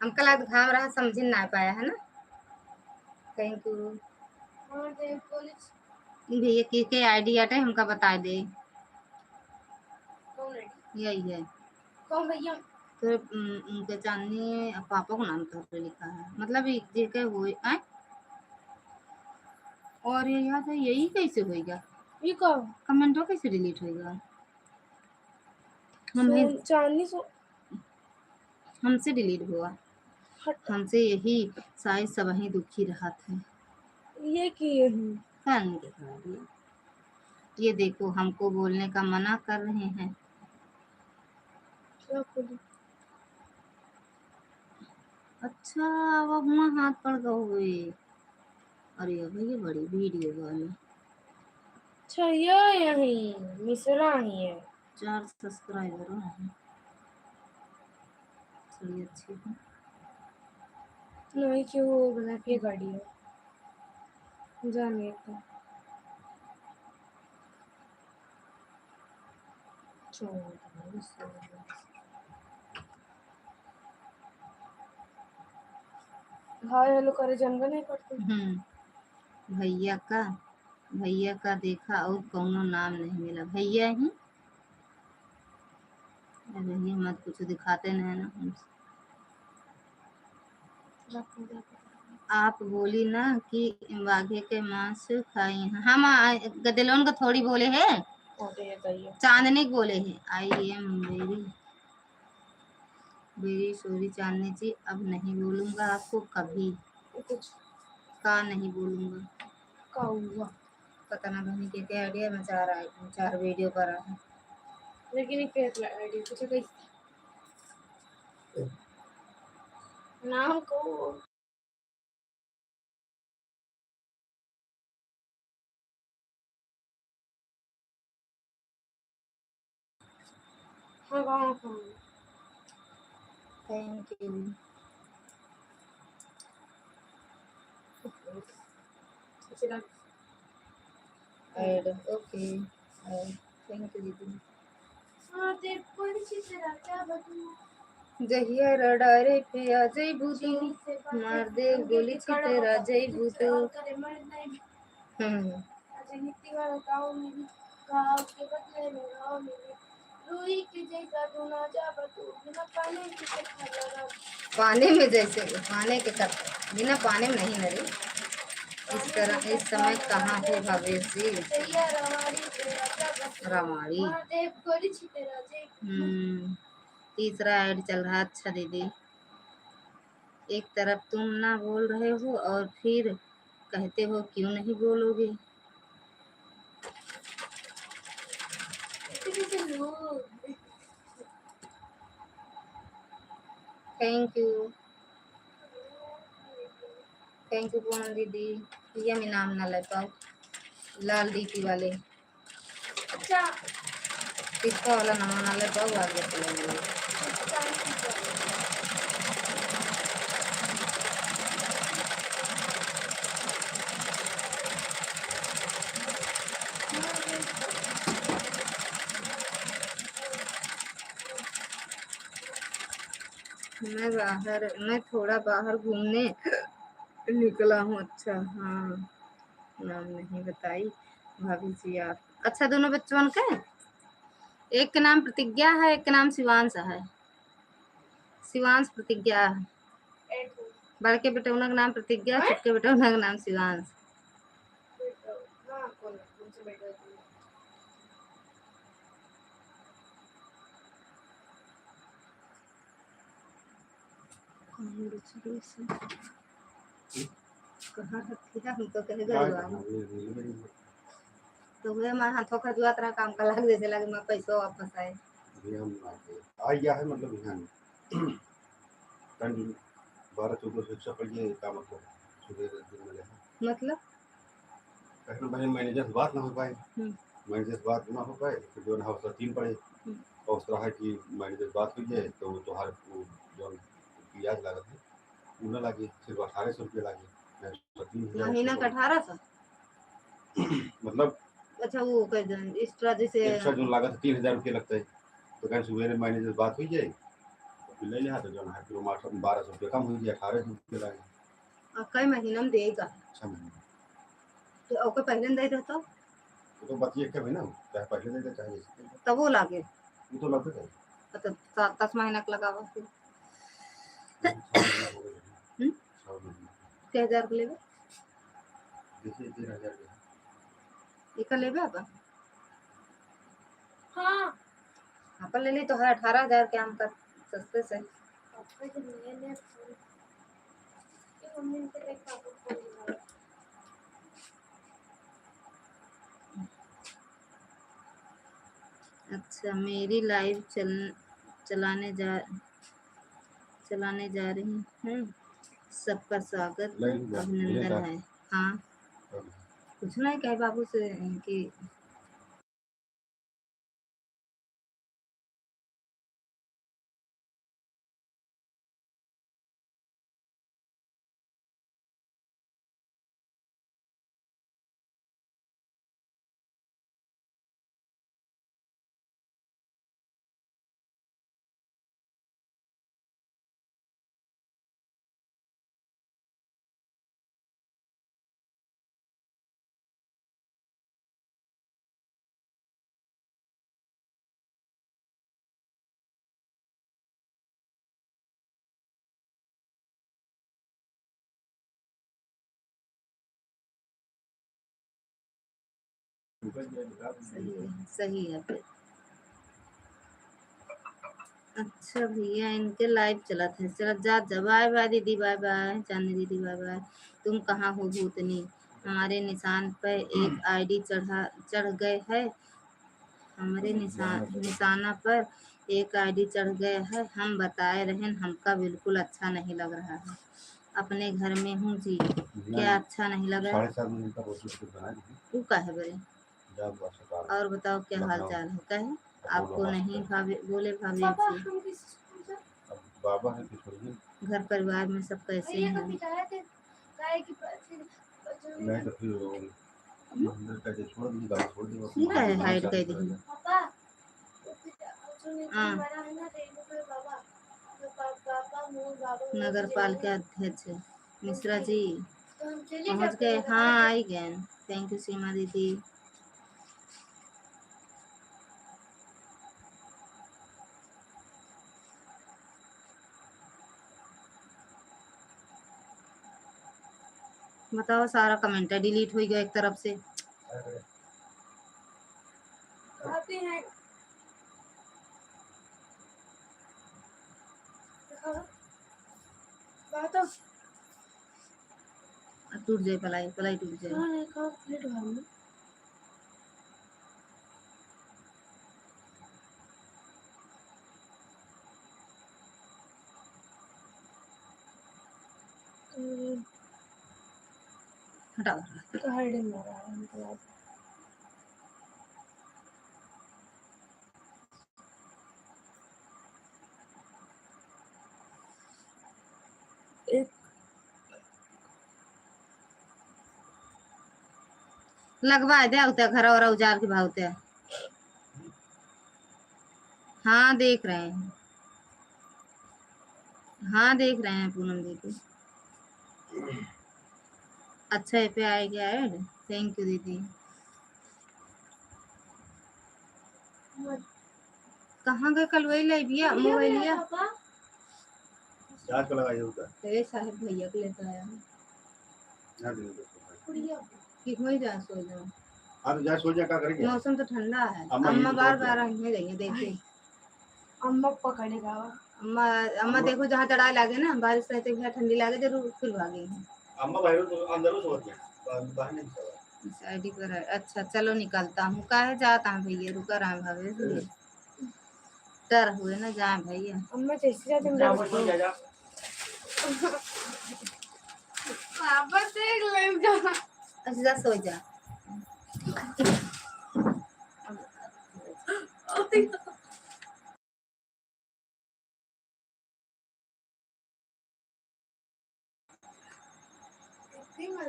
हमका लगा घाम रहा, समझ ना पाया है ना। थैंक यू भैया की आईडी आटे हमका बता दे। यही है तो उनके चांदनी पापा को नाम तो लिखा है, मतलब जेके वो आए। और ये याद है, यही कैसे होएगा? ये कमेंटो कैसे डिलीट होएगा? हमसे डिलीट हुआ, हमसे यही शायद सब ही दुखी रहा था। ये किए हैं ये देखो, हमको बोलने का मना कर रहे हैं। अच्छा वो वहाँ हाथ पड़ गए हुए। अरे भैया बड़ी वीडियो वाली। अच्छा ये यही मिश्रा ही है, 4 सब्सक्राइबर हैं, चलिए अच्छी है। नहीं क्यों वो बना के गाड़ी है जाने का हाय हेलो करे जनगण नहीं करते भैया का देखा और कौनो नाम नहीं मिला। भैया ही भैया मत कुछ दिखाते नहीं ना हमसे। आप बोली ना कि बाघे के मांस खाई हैं। हम गदलोन का थोड़ी बोले है, चांदनी बोले है। I am very very sorry Chandni ji, अब नहीं बोलूंगा आपको कभी। कुछ का नहीं बोलूंगा का हुआ पता ना बहनी के क्या आइडिया में चार वीडियो पर रहा है, लेकिन एक फेक आईडी कुछ कहीं नाम को हाँ हाँ हाँ thank you. Add okay thank you दीदी। हाँ देख पड़ी चीज़ क्या बताऊँ जहिया रडारे पे आ जई भूतू मार दे गोली तेरा जई भूतू। पानी में जैसे पाने के कर बिना पानी में नहीं मरी। इस तरह इस समय कहाँ थे भवेश जी? रमाड़ी। तीसरा ऐड चल रहा। अच्छा दीदी, एक तरफ तुम ना बोल रहे हो और फिर कहते हो क्यों नहीं बोलोगे। थैंक यू पूनम दीदी। ये मैं नाम ना ले पाओ। लाल डीपी वाले अच्छा किसका वाला नाम ना ले पाओ आगे चलेंगे। मैं थोड़ा बाहर घूमने निकला हूँ। अच्छा हाँ, नाम नहीं बताई भाभी जी आप। अच्छा दोनों बच्चों का एक का नाम प्रतिज्ञा है, एक का नाम शिवांश है। शिवांश प्रतिज्ञा है। बड़के बेटौना का नाम प्रतिज्ञा, छोटे बेटौना का नाम शिवांश। कहाँ रखी है हमको कहेगा तो वे मैं हाथों का जुआ तरह काम का लग जैसे लगे मैं पैसा वापस आए आ गया है मतलब यहाँ कंटिन्यू 12-14 शिक्षा पढ़िए का मतलब सुबह दिन में मतलब कहीं बहन मैनेजर से बात ना हो पाए, मैनेजर से बात ना हो पाए फिर जो है उसका 3 पढ़े और उस तरह है कि मैनेजर से बात हुई है तो वो तो हर जो ब्याज लागत है वो ना लगे, सिर्फ 1800 रुपये लगे महीना का 1800 मतलब अच्छा वो एक्स्ट्रा जैसे एक्स्ट्रा जो लागत है 3000 रुपये लगता है। तो कहीं सुबह मैनेजर से बात हुई जाए फिर ले लिया तो जो है फिर 1200 रुपये कम हुई 1800 रुपये लगे। कई महीना में देगा 6 महीने तो ओके पहले दे दो तो बतिए के भी ना चाहे पहले दे दे चाहे तब वो लागे वो तो लगता है तो 10 महीना का लगावा फिर 6,000 लेबे देखिए 13,000 एक लेबे अपन हाँ अपन ले ली तो है 18,000 के हम का सस्ते से। अच्छा मेरी लाइव चलाने जा रही हूँ। सबका स्वागत अभिनंदन है। हाँ कुछ नहीं कहे बाबू से कि सही है फिर। अच्छा भैया इनके लाइव चला था, चला जा जा। बाय बाय दीदी, बाय बाय चांदनी दीदी, बाय बाय। तुम कहाँ हो भूतनी? हमारे निशान पर एक आईडी चढ़ गए है, हमारे निशाना पर एक आईडी चढ़ गया है। हम बताए रहें, हमका बिल्कुल अच्छा नहीं लग रहा है। अपने घर में हूँ जी, क्या अच्छा नहीं लग रहा है? तू का है बड़े? और बताओ क्या हाल चाल है? कहे आपको नहीं भाभी बोले भाभी जी? घर परिवार में सब कैसे हैं? ठीक है, हाइड कर दी। नगर पालिका अध्यक्ष मिश्रा जी पहुंच गए? हाँ आई गए। थैंक यू सीमा दीदी। बताओ, सारा कमेंट डिलीट हो गया एक तरफ से। आते हैं बात टूट जाए, पलाई पलाई टूट जाए। हाँ एक प्लेट भाई हटाओ। तो हाइडिंग हो रहा है मतलब एक लगवा दे उते घर और उजार के भावते। हाँ देख रहे हैं, हाँ देख रहे हैं पूनम दीदी। अच्छा पे आएगा ऐड। थैंक यू दीदी। कहाँ गए कल? वही ले भैया मोबाइलिया चार्ज को लगाइए होता है। तेरे साहब भैया को लेकर आया कि हो ही जा सो जाओ। आप जा सो जा, क्या करेंगे? मौसम तो ठंडा है। अम्मा अम्मा तो बार क्या? बार आने रही है, देखिए अम्मा पकड़ेगा अम्मा अम्मा देखो जहाँ चढ़ाई लागे ना, बारिश रहते भैया ठंडी लागे जरूर फिर भागी है। अम्मा बाहर तो अंदर सोच में बाहर नहीं सोच। इस आईडी पर है। अच्छा चलो निकलता हूँ। काहे जाता हूँ भैया, रुका रहा भावे डर हुए ना जाए भैया। अम्मा जैसे जाते हैं वापस देख लेगा। अच्छा जा सो जा।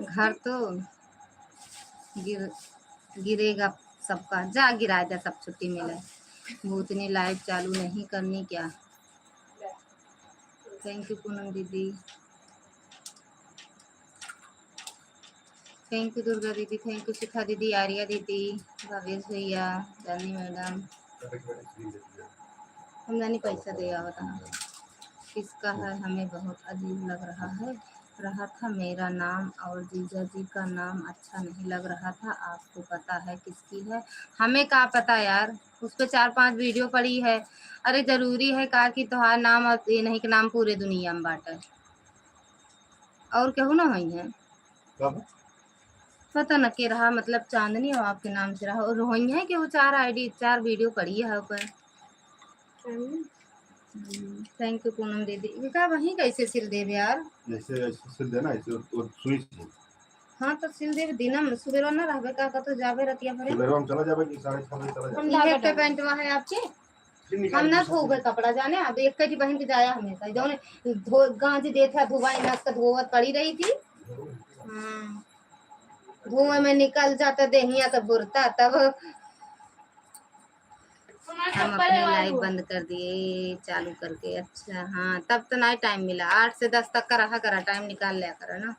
घर तो गिरेगा सबका। जा गिरा जा, सब छुट्टी मिले। भूतनी लाइव चालू नहीं करनी क्या? थैंक यू पूनम दीदी। थैंक यू दुर्गा दीदी। थैंक यू शिखा दीदी, आर्या दीदी, भावेश भैया, जानी मैडम। हमने पैसा दिया बता किसका है? हमें बहुत अजीब लग रहा था। मेरा नाम और जीजा जी का नाम अच्छा नहीं लग रहा था। आपको पता है किसकी है? हमें क्या पता यार, उस पर 4-5 वीडियो पड़ी है। अरे जरूरी है का कि तुम्हारा नाम और ये नहीं कि नाम पूरे दुनिया में बांटे और केहू ना हुई है। पता न के रहा, मतलब चांदनी और आपके नाम से रहा और हुई है कि वो 4 वीडियो पड़ी है ऊपर। थैंक यू पूनम दीदी। का वहीं कैसे सिल देव यार? जैसे सिल देना ऐसे और सुई से। हाँ तो सिल देव दिनम सुबेरो ना रहबे का तो जाबे रतिया भरे। सुबेरो हम चला जाबे कि 6:30 बजे चला जाबे। ये के पैंट वहां है आपके? हम ना धोबे कपड़ा जाने। अब एक की बहन के जाया हमेशा जो गांज देता धुआई नस का धोवत पड़ी रही थी। धुएं में निकल जाता देहिया तो बुरता। तब हम अपने लाइव बंद कर दिए चालू करके। अच्छा हाँ तब तो नहीं टाइम मिला। 8 से 10 तक का रहा करा, टाइम निकाल लिया करा ना।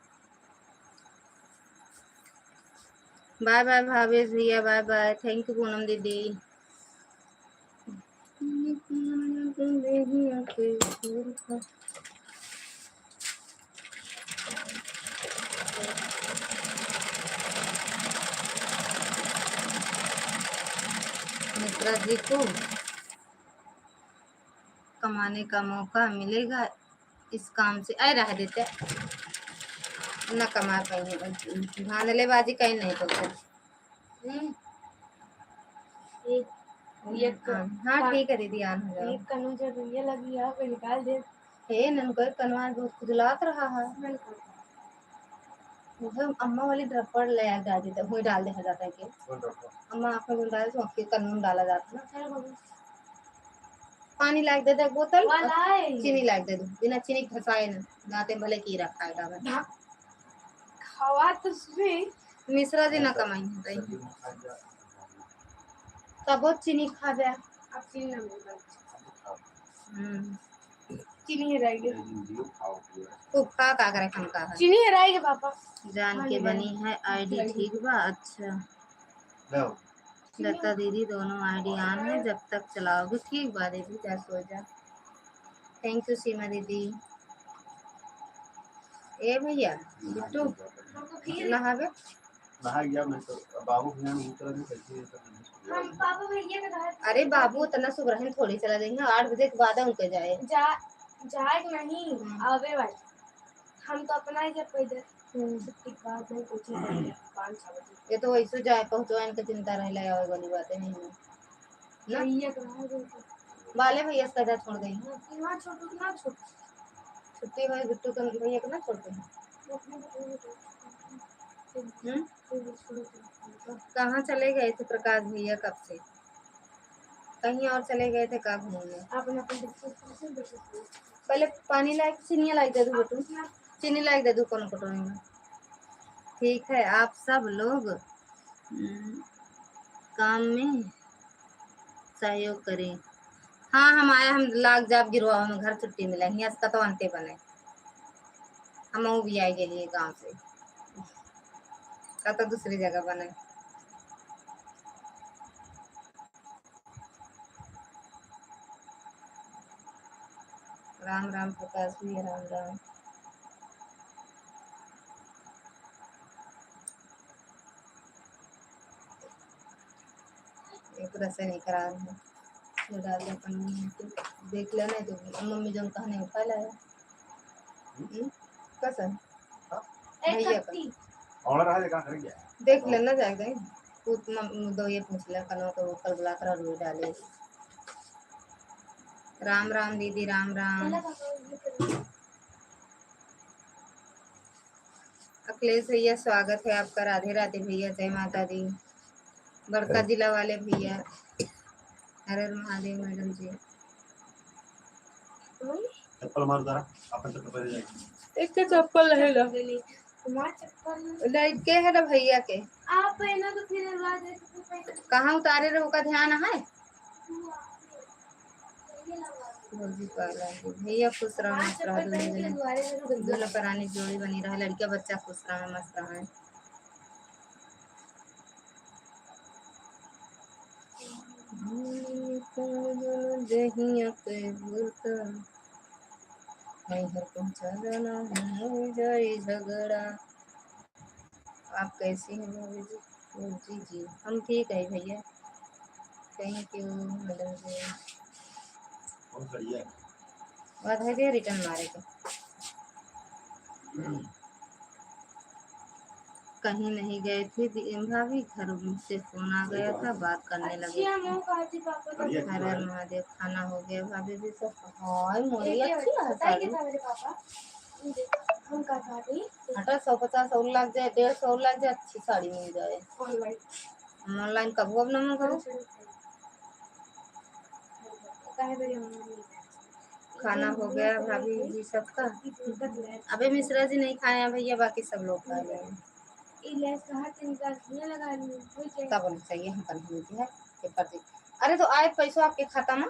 बाय बाय भावेश भैया, bye bye. Thank you Poonam दीदी। मिश्रा जी को कमाने का मौका मिलेगा इस काम से। आए रह देते न कमा पाएंगे धांधलेबाजी कहीं नहीं तो हाँ ठीक है दीदी आन हो जाओ। एक कनू जो दुनिया लगी है पे निकाल दे। हे ननको कनवा बहुत खुजलात रहा है। मुझे अम्मा वाली ड्रपड़ ले आ जाती तो वही डाल दिया जाता है कि अम्मा आँख में डाले तो आँख कनून डाला जाता है। पानी लाग दे दे बोतल चीनी लाग दे दो बिना चीनी फंसाए ना दाते भले कीड़ा खाएगा खवा तो सुबह मिश्रा जी ना कमाई तब चीनी खा जाए। अब चीनी ना मिल हम्म चीनी हेराएगी खूब खा का करे खनका है चीनी हेराएगी पापा जान के बनी है आईडी ठीक बा। अच्छा लता दीदी दोनों आईडी ऑन है जब तक चलाओगे ठीक बा दीदी जा सो जा। थैंक यू सीमा दीदी। ए भैया बिट्टू नहावे नहा गया मैं तो बाबू भैया ने उतर नहीं कैसे हम पापा भैया के घर अरे बाबू इतना सुबह थोड़ी चला जाएंगे 8 बजे के बाद उनके जाए जाए नहीं आवे वाले हम तो अपना ही जब पैदल छुट्टी के बाद नहीं कुछ 5-6 बजे ये तो वैसे जाए पहुंचो इनके चिंता रह ले आवे वाली बातें नहीं है ना भैया के घर वाले भैया से कदा छोड़ गई ना छोटू ना छोटू छुट्टी हुई बिट्टू के भैया को ना छोड़ गई। कहाँ चले गए थे प्रकाश भैया कब से कहीं और चले गए थे का घूमने। पहले पानी ला चीनी ला दे दू बेटू चीनी ला दे दू कौन कटोरी में। ठीक है आप सब लोग काम में सहयोग करें। हाँ हम आए हम लाग जाब गिरवा हम घर छुट्टी मिला हियाँ का तो अंते बने हम भी आए लिए गांव से का तो दूसरी जगह बने। राम राम प्रकाश भी राम राम। एक रसे नहीं करा रहे डाल दे देख लेना तो मम्मी जो कहने उठा लाया कसम भैया का और रहा है कर गया देख लेना जाएगा दो ये पूछ ले कनो को ऊपर बुला कर रुई डाले। राम राम दीदी राम राम। अखिलेश भैया स्वागत है आपका। राधे राधे भैया जय माता दी। बड़का जिला वाले भैया हर हर महादेव मैडम जी। चप्पल मार जरा अपन चप्पल पहन जाए एक चप्पल रहेगा लाइट के है ना भैया के आप पहना तो फिर कहाँ उतारे रहो का ध्यान है भैया खुश रहो मस्त रहो दूल्हा परानी जोड़ी बनी रहा लड़का बच्चा खुश रहा मस्त रहा। झगड़ा आप कैसी हैं भाभी जी जी हम ठीक है भैया थैंक यू मैडम जी। बहुत बढ़िया बधाई दे रिटर्न मारे को कहीं नहीं गए थे भाभी घर से फोन आ गया था बात करने लगे हर हर महादेव खाना हो गया भाभी जी सब हाय मोरी अच्छी है साड़ी हटा 150 और लग जाए 150 और लग जाए अच्छी साड़ी मिल जाए ऑनलाइन कब अब न मंगाओ। खाना हो गया भाभी जी सबका। अबे मिश्रा जी नहीं खाए हैं भैया बाकी सब लोग खा गए हैं तब नहीं चाहिए हम कंफ्यूज है पेपर जी। अरे तो आए पैसा आपके खाता में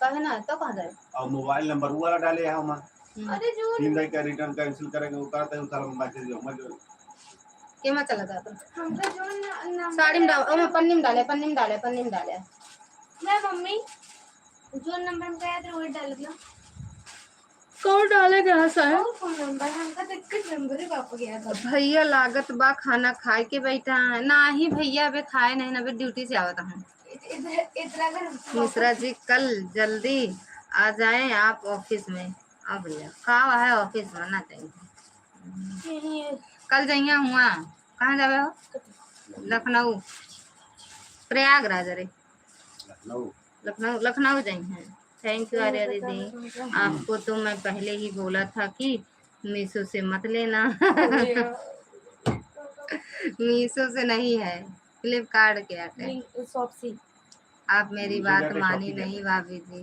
कहे ना तो कहाँ जाए और मोबाइल नंबर वो वाला डाले है हम अरे जो 3 दिन का रिटर्न कैंसिल करेंगे वो करते हैं सारा मैसेज जो केमा चला जाता हमका जो साड़ी में डाल पन्नी में डाले मैं मम्मी जो नंबर में गया था वही डाल दिया कौन डालेगा सर? फोन नंबर हमका तो किस नंबर है पापा गया था। भैया लागत बा खाना खाए के बैठा है ना ही भैया अबे खाए नहीं ना, अबे ड्यूटी से आवता हूँ। मिश्रा जी कल जल्दी आ जाएं आप ऑफिस में। अब भैया कहाँ है ऑफिस में ना चाहिए। कल जाइए हुआ कहाँ जावे हो? लखनऊ प्रयागराज। अरे लखनऊ लखनऊ जाइए। थैंक यू आर्या दीदी। आपको तो मैं पहले ही बोला था कि मीशो से मत लेना। मीशो से नहीं है, फ्लिपकार्ट के आते। शॉपसी। आप मेरी बात मानी नहीं भाभी जी।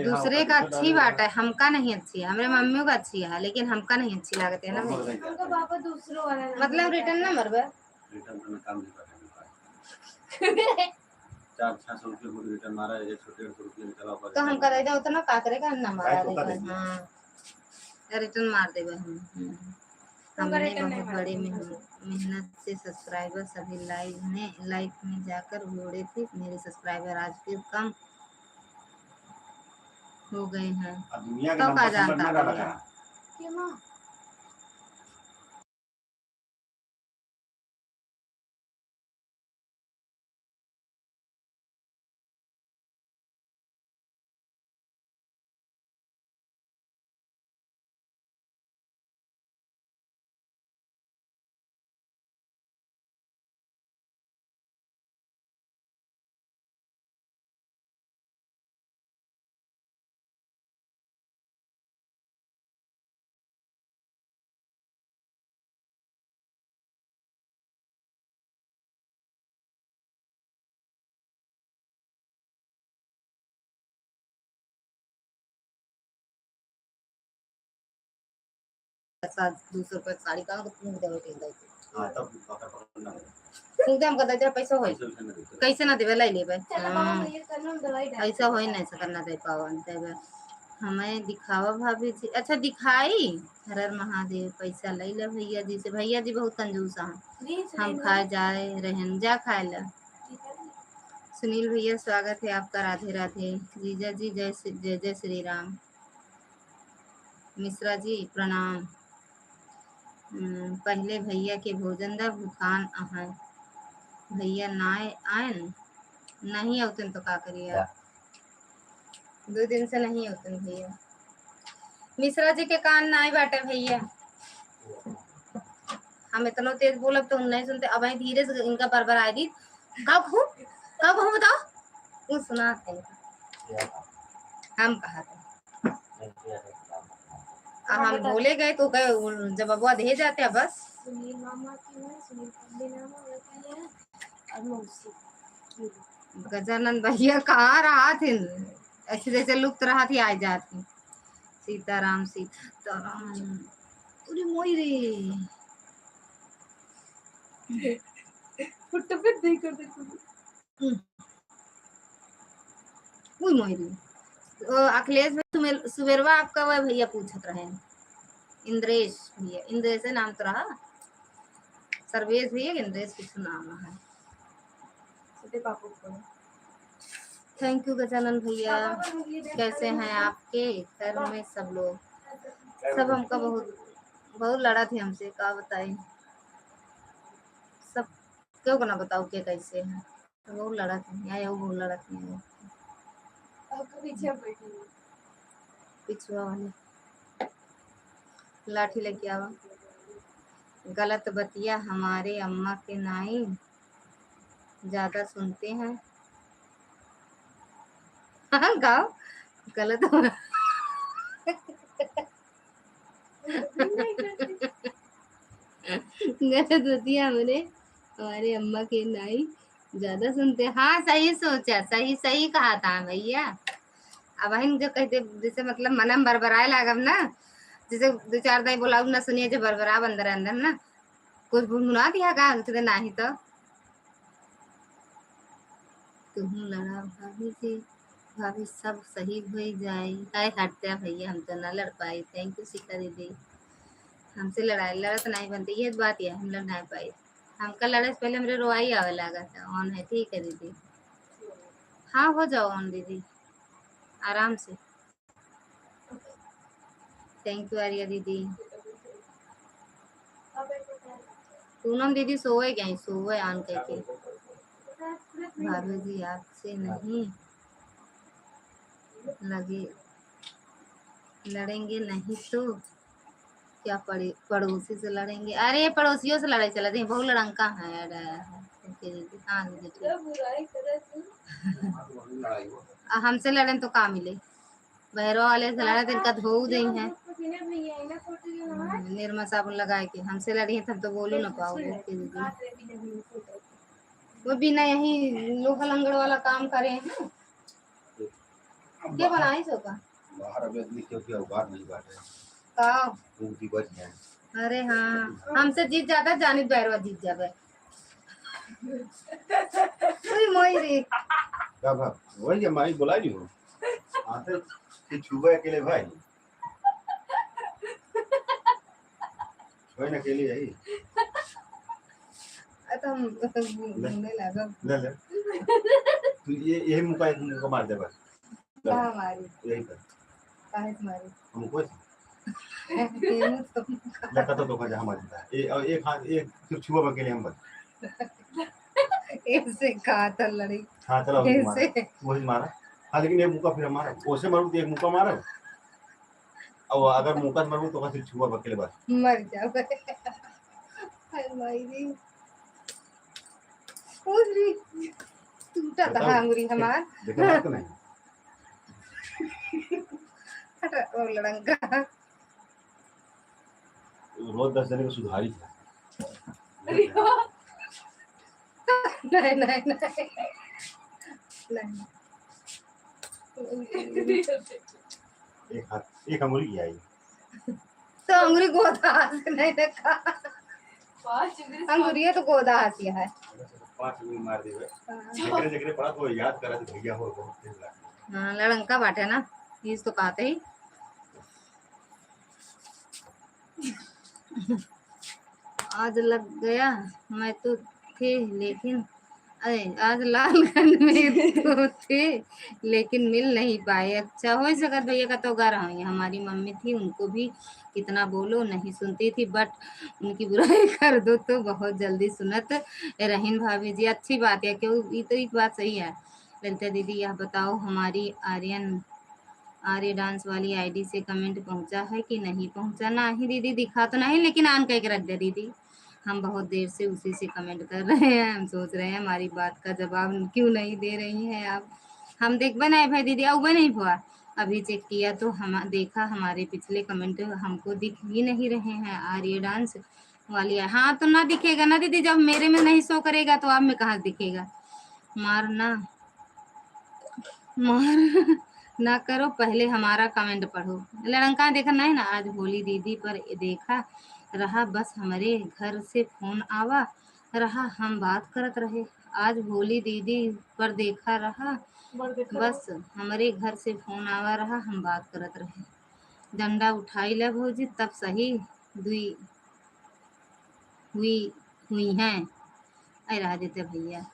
दूसरे का अच्छी बात है, हमका नहीं अच्छी है, हमारे मम्मियों का अच्छी है, लेकिन हमका नहीं अच्छी लागत है ना। हमका पापा दूसरों वाला मतलब रिटर्न ना मरबे। रिटर्न मारा है, 150 रुपये चला तो हम करेगा उतना का करेगा ना मारा देगा। हाँ रिटर्न मार देगा हम। हमने बहुत बड़ी मेहनत से सब्सक्राइबर सभी लाइव में जाकर जोड़े थे। मेरे सब्सक्राइबर आज फिर कम हो गए हैं। तो का जानता है ₹200 साड़ी का फूक देम का पैसा होई कैसे ना देवे लाई लेबे। ऐसा होई नहीं सकना दे पावन देवे हमें दिखावा भाभी जी। अच्छा दिखाई हर हर महादेव पैसा ले ले भैया जी से। भैया जी बहुत कंजूस हैं, हम खाए जाए रहन जा खाए ला। सुनील भैया स्वागत है आपका। राधे राधे। जीजा जी जय जय श्री राम। मिश्रा जी प्रणाम। पहले भैया के भोजन दा भूखान अहन भैया नाय आयन नहीं होते तो का करिए। 2 दिन से नहीं होते भैया। मिश्रा जी के कान नाय बाटे भैया। हम इतना तेज बोलब तो नहीं सुनते। अब धीरे से इनका बरबर आई दी कब हूँ बताओ वो सुनाते हम कहा थे। हम बोले गए तो गए जब अबुआ दे जाते हैं बस। सुनील मामा गजानंद भैया कहाँ रहा थे ऐसे जैसे लुप्त रहा थी आज जाती। सीताराम सीताराम पूरी मोई रे फोटो पे देख कर देखो वो मोई रे। अखिलेश भाई सुबेरवा आपका वह भैया पूछत रहे इंद्रेश भैया। इंद्रेश नाम तो रहा सर्वेश भैया इंद्रेश कुछ नाम है। थैंक यू गजानन भैया। कैसे हैं आपके घर में सब लोग? सब हमका बहुत बहुत लड़ा थी हमसे का बताए सब क्यों ना बताओ के कैसे हैं। तो बहुत लड़ा थी आया वो बहुत लड़ा थी पिछुआ वाले लाठी लेके आवा। गलत बतिया हमारे अम्मा के नाई ज्यादा सुनते हैं। हाँ गाओ गलत गलत बतिया हमारे अम्मा के नाई ज्यादा सुनते। हाँ सही सोचा सही सही कहा था भैया। अब हम जो कहते जैसे मतलब मनम बरबराए लागब ना जैसे 2-4 दाई बोलाऊ ना सुनिए जो बरबरा अंदर अंदर ना कुछ बुनबुना दिया का नहीं तो तुम लड़ा भाभी जी भाभी सब सही हो जाए। काय हटते भैया हम तो ना लड़ पाए। थैंक यू सीता दीदी। हमसे लड़त नहीं बनती ये बात है हम लड़ नहीं पाए। हमका लड़े से पहले मेरे रोवाई आवे लगा था। ऑन है ठीक है दीदी। हाँ हो जाओ ऑन दीदी आराम से। थैंक यू आर्या दीदी। पूनम दीदी सोए गए, सोए आन करके। भाभी जी आपसे नहीं लगे, लड़ेंगे नहीं तो क्या पड़ोसी से लड़ेंगे। अरे पड़ोसियों से लड़ाई चला रही, बहु लड़ंका है। हाँ दीदी हमसे लड़े तो का मिले, बहरों वाले से लड़े तो इनका धो दे है। निर्मा साबुन लगाए के हमसे लड़ी है तब तो बोल ही ना पाओगे दीदी। वो बिना यही लोहा लंगड़ वाला काम करे हैं। क्या बनाई सो का बाहर अभी आदमी क्योंकि बाहर नहीं बात है का पूरी बच जाए। अरे हाँ हमसे जीत जाता, जानिद बैरवा जीत जावे। मोई रे क्या बात वही माई बोला नहीं हो आते कि छुबे अकेले भाई वही ना अकेले यही तो हम घूमने लगा। ले ले तू ये यही मुका एक मुका मार दे बस। कहाँ मारी, यही कर काहे से मारी हमको तो लगा तो का जहां मारता है एक हाथ एक सिर्फ छुबा अकेले हम बस ऐसे कहा था लड़ी। हाँ चलो ऐसे वही मारा। हाँ लेकिन एक मुका फिर हमारा ओसे मारू तो एक मुका मारा और अगर मुका मारू तो सिर्फ छुबा अकेले बस मर जाओगे। भाई टूटा था अंगुरी हमार देखा तो नहीं और लड़ंगा रोज 10 जने को सुधारी था। नहीं नहीं नहीं एक हाथ एक अंगुली की आई तो अंगुरी गोदा से नहीं देखा, अंगुरी तो गोदा हंसी है। 5 अंगुली मार दी जगरे जगरे पड़ा तो याद करा तो भैया हो बहुत तेज लगा। हाँ लड़ंका बाटे ना इस तो कहते ही। आज लग गया मैं तो थे लेकिन, अरे आज लालगंज में तो थे लेकिन मिल नहीं पाए। अच्छा हो सकता भैया का तो घर है, हमारी मम्मी थी उनको भी कितना बोलो नहीं सुनती थी, बट उनकी बुराई कर दो तो बहुत जल्दी सुनत रहीन भाभी जी। अच्छी बात है क्यों, ये तो एक बात सही है। ललिता दीदी यह बताओ हमारी आर्य डांस वाली आईडी से कमेंट पहुंचा है कि नहीं पहुंचा? ना ही दीदी दिखा तो नहीं, लेकिन आन कह के रख दे दीदी। हम बहुत देर से उसी से कमेंट कर रहे हैं, हम सोच रहे हैं हमारी बात का जवाब क्यों नहीं दे रही हैं आप। हम देख बनाए भाई दीदी अब नहीं हुआ, अभी चेक किया तो हम देखा हमारे पिछले कमेंट हमको दिख ही नहीं रहे हैं। आर्य डांस वाली हाँ तो ना दिखेगा ना दीदी, जब मेरे में नहीं शो करेगा तो आप में कहाँ दिखेगा। मारना मार ना करो, पहले हमारा कमेंट पढ़ो। लड़का देखा नहीं ना, आज भोली दीदी पर देखा रहा, बस हमारे घर से फोन आवा रहा हम बात करत रहे। आज भोली दीदी पर देखा रहा, बस हमारे घर से फोन आवा रहा हम बात करत रहे। डंडा उठाई ले भौजी तब सही दुई हुई हुई हैं। अरे राजते भैया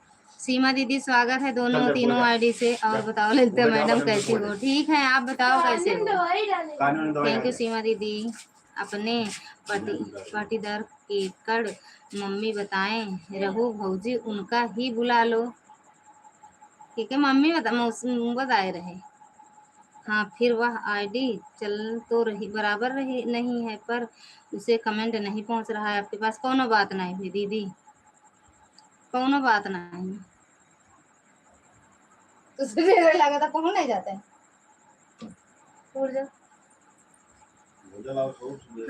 सीमा दीदी स्वागत है दोनों तीनों आईडी से। और बताओ ललिता मैडम कैसी हो? ठीक है आप बताओ कैसे हो? थैंक यू सीमा दीदी। अपने पाटीदार केकड़ मम्मी बताएं रहू भौजी उनका ही बुला लो। ठीक है मम्मी बताए रहे। हाँ फिर वह आईडी चल तो रही बराबर रही नहीं है, पर उसे कमेंट नहीं पहुंच रहा है आपके पास। कौनो बात नहीं हुई दीदी, कौनो बात नहीं। तो लगा था कौन नहीं जाता है।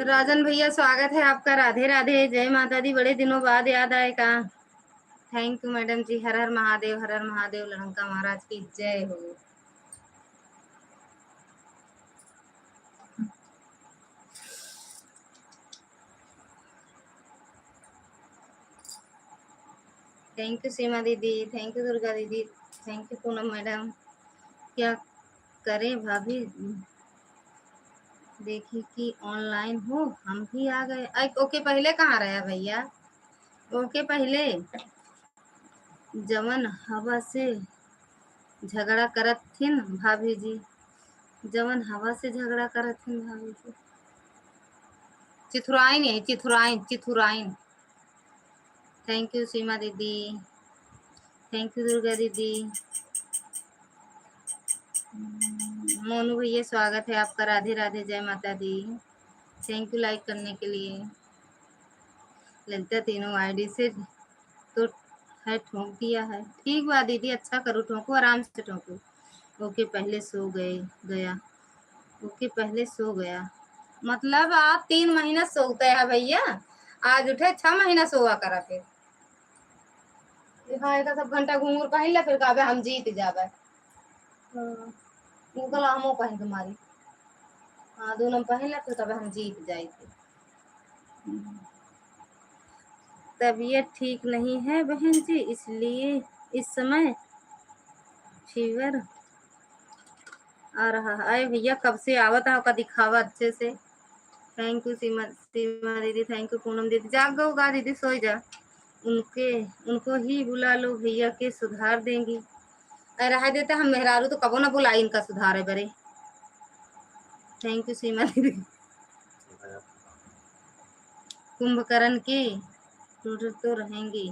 राजन भैया स्वागत है आपका, राधे राधे, जय माता दी। बड़े दिनों बाद याद आए का। थैंक यू मैडम जी। हर हर महादेव, हर हर महादेव। लड़ंका महाराज की जय हो। थैंक यू सीमा दीदी, थैंक यू दुर्गा दीदी, थैंक यू पूनम मैडम। क्या करें भाभी देखी कि ऑनलाइन हो, हम भी आ गए। ओके पहले कहाँ रहे भैया? ओके पहले जवन हवा से झगड़ा करत थिन भाभी जी जवन हवा से झगड़ा करत हन भाभी से। चिथुराइन है, चिथुराइन चिथुराइन। थैंक यू सीमा दीदी, थैंक यू दुर्गा दीदी। मोनू भैया स्वागत है आपका, राधे राधे, जय माता दी। थैंक यू लाइक करने के लिए। ललिता तीनों आईडी से तो है ठोक दिया है। ठीक बा दीदी, अच्छा करो, ठोको आराम से ठोको। ओके पहले सो गया। ओके पहले सो गया मतलब आप 3 महीना सोते हैं भैया, आज उठे 6 महीना सोआ करा। फिर हाँ एक सब घंटा घूंघर पहन ले, फिर कहबे हम जीत जाबे। गला हमो पहन के मारी। हाँ दोनों पहन ले, फिर कहबे हम जीत जाए। तबीयत ठीक नहीं है बहन जी, इसलिए इस समय फीवर आ रहा है। अरे भैया कब से आवत है का दिखावा अच्छे से। थैंक यू सीमा दीदी, थैंक यू पूनम दीदी। जाग गो गा दीदी, सोई जा। उनको ही बुला लो, भैया के सुधार देंगी। अरे रह देते हम मेहरारू तो कबो ना बुलाई, इनका सुधार है बरे। थैंक यू सीमा दीदी। कुंभकर्ण के तो रहेंगे,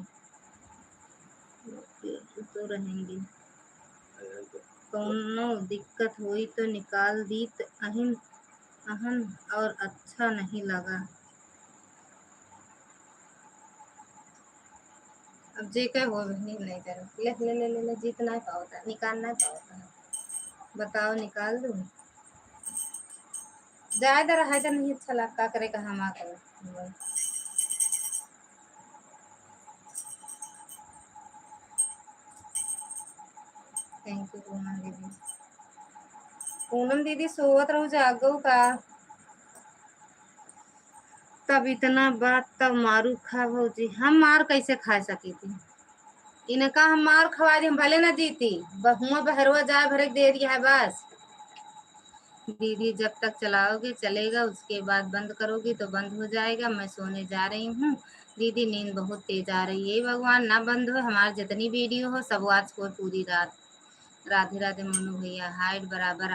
तो रहेंगे। कौनो दिक्कत हुई तो निकाल दीत अहन अहन, और अच्छा नहीं लगा। अब जे कहे हो नहीं करो, ले ले ले ले, ले जीतना है पाओता, निकालना है पाओता। बताओ निकाल दूँ? ज्यादा रहा तो नहीं अच्छा लगता, करे का हम करो। थैंक यू पूनम दीदी। पूनम दीदी सोवत रहू, जागो का। तब इतना बात तब मारू खा भौजी। हम मार कैसे खा सकी थी? इनका हम मार खवा दी, हम भले न जीती। बहुआ बहरवा जाए भरे दे दिया है बस। दीदी जब तक चलाओगे चलेगा, उसके बाद बंद करोगी तो बंद हो जाएगा। मैं सोने जा रही हूँ दीदी, नींद बहुत तेज आ रही है। भगवान ना बंद हो, हमारी जितनी वीडियो हो सब आज को पूरी रात। राधे राधे मोनू भैया। हाइट बराबर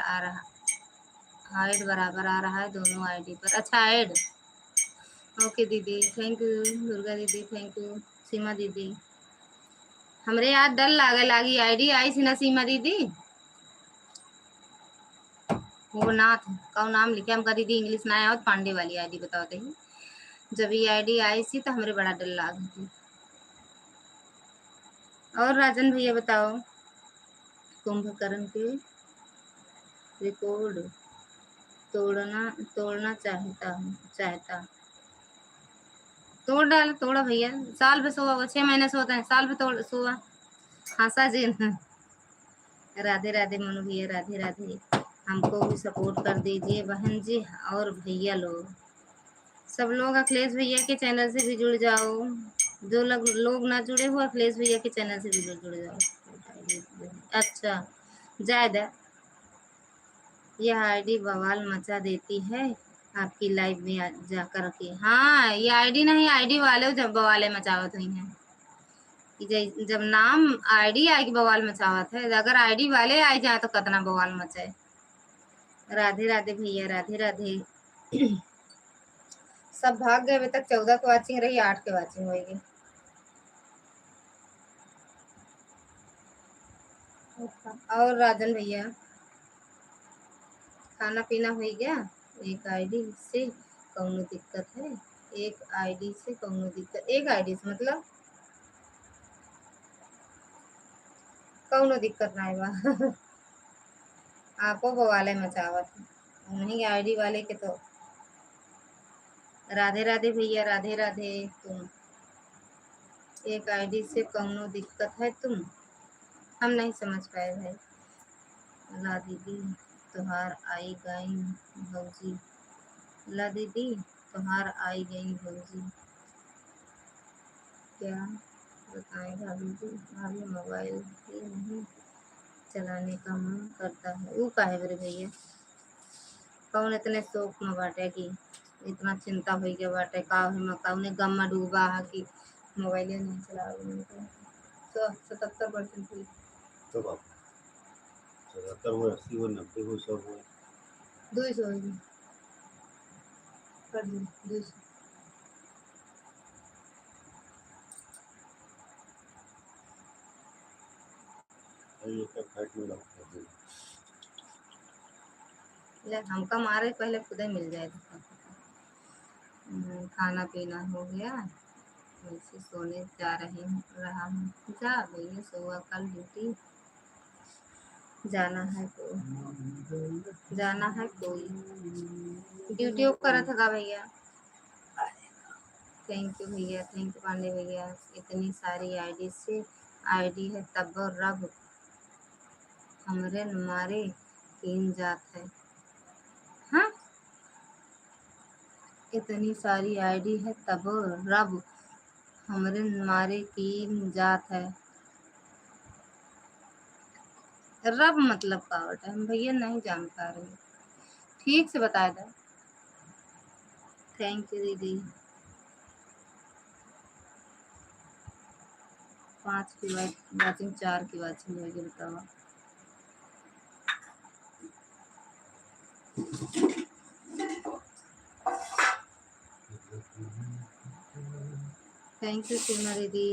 आ रहा है दोनों आईडी पर। अच्छा ऐड, ओके दीदी, थैंक यू दुर्गा दीदी, थैंक यू सीमा दीदी। हमरे याद डर लागी आईडी आई थी ना सीमा दीदी। वो नाथ का नाम लिखे हमका दीदी, इंग्लिश ना आया, पांडे वाली आईडी बताते ही। जब ये आईडी आई थी तो हमरे बड़ा डर लागी थी। और राजन भैया बताओ, कुंभकर्ण के रिकॉर्ड तोड़ना चाहता तोड़ा भैया। साल भर सोआ, 6 महीने सोते हैं, साल भर सोआ। हंसा जी। राधे राधे मनु भैया, राधे राधे। हमको भी सपोर्ट कर दीजिए बहन जी और भैया लोग, सब लोग अखिलेश भैया के चैनल से भी जुड़ जाओ। जो लोग ना जुड़े हो अखिलेश भैया के चैनल से भी जुड़ जाओ। अच्छा जायदा, यह आईडी बवाल मचा देती है आपकी लाइव में जाकर के। हाँ ये आईडी नहीं, आईडी वाले जब बवाले मचावत हुई हैं। जब नाम आईडी आएगी बवाल मचावत है, अगर आईडी वाले आ जाए तो कितना बवाल मचाए। राधे राधे भैया, राधे राधे। सब भाग गए, अभी तक 14 की वाचिंग रही, 8 की वाचिंग होगी। और राजन भैया खाना पीना हो गया? एक आईडी से कौनो दिक्कत है? एक आईडी से कौनो दिक्कत? एक आईडी से मतलब कौनो दिक्कत ना बा। आपो बवाले मचावत नहीं आईडी वाले के तो। राधे राधे भैया, राधे राधे। तुम एक आईडी से कौनो दिक्कत है तुम? हम नहीं समझ पाए भाई। ला दीदी तुहार आई गई भौजी, ला दीदी तुहार आई गई भौजी। क्या बताएं भाभी जी, भाभी मोबाइल ही नहीं चलाने का मन करता है। वो काहे बरे भैया, कौन इतने शौक में बाटे कि इतना चिंता हो गया बाटे का कौन गम में डूबा है कि मोबाइल नहीं चला। तो 77% हुई तो 77 हो, 80 हो, 90 हो, 100 हो। 200 कर दी 200। ये सब फैट में लगता है। ले हमका मारे पहले खुद ही मिल जाए। खाना पीना हो गया, वैसे सोने जा रहा हूँ। जा भैया सोआ, कल ड्यूटी जाना है कोई ड्यूटी करा था भैया। थैंक यू भैया, थैंक यू पांडे भैया। इतनी सारी आईडी है तब रब हमरे मारे तीन जात है। हाँ, इतनी सारी आईडी है तब रब हमरे मारे तीन जात है। रब मतलब कावट है, हम भैया नहीं जान पा रहे, ठीक से बता दो। थैंक यू दीदी। 5 की वाचिंग, 4 की वाचिंग होगी, बताओ। थैंक यू सीमा दीदी।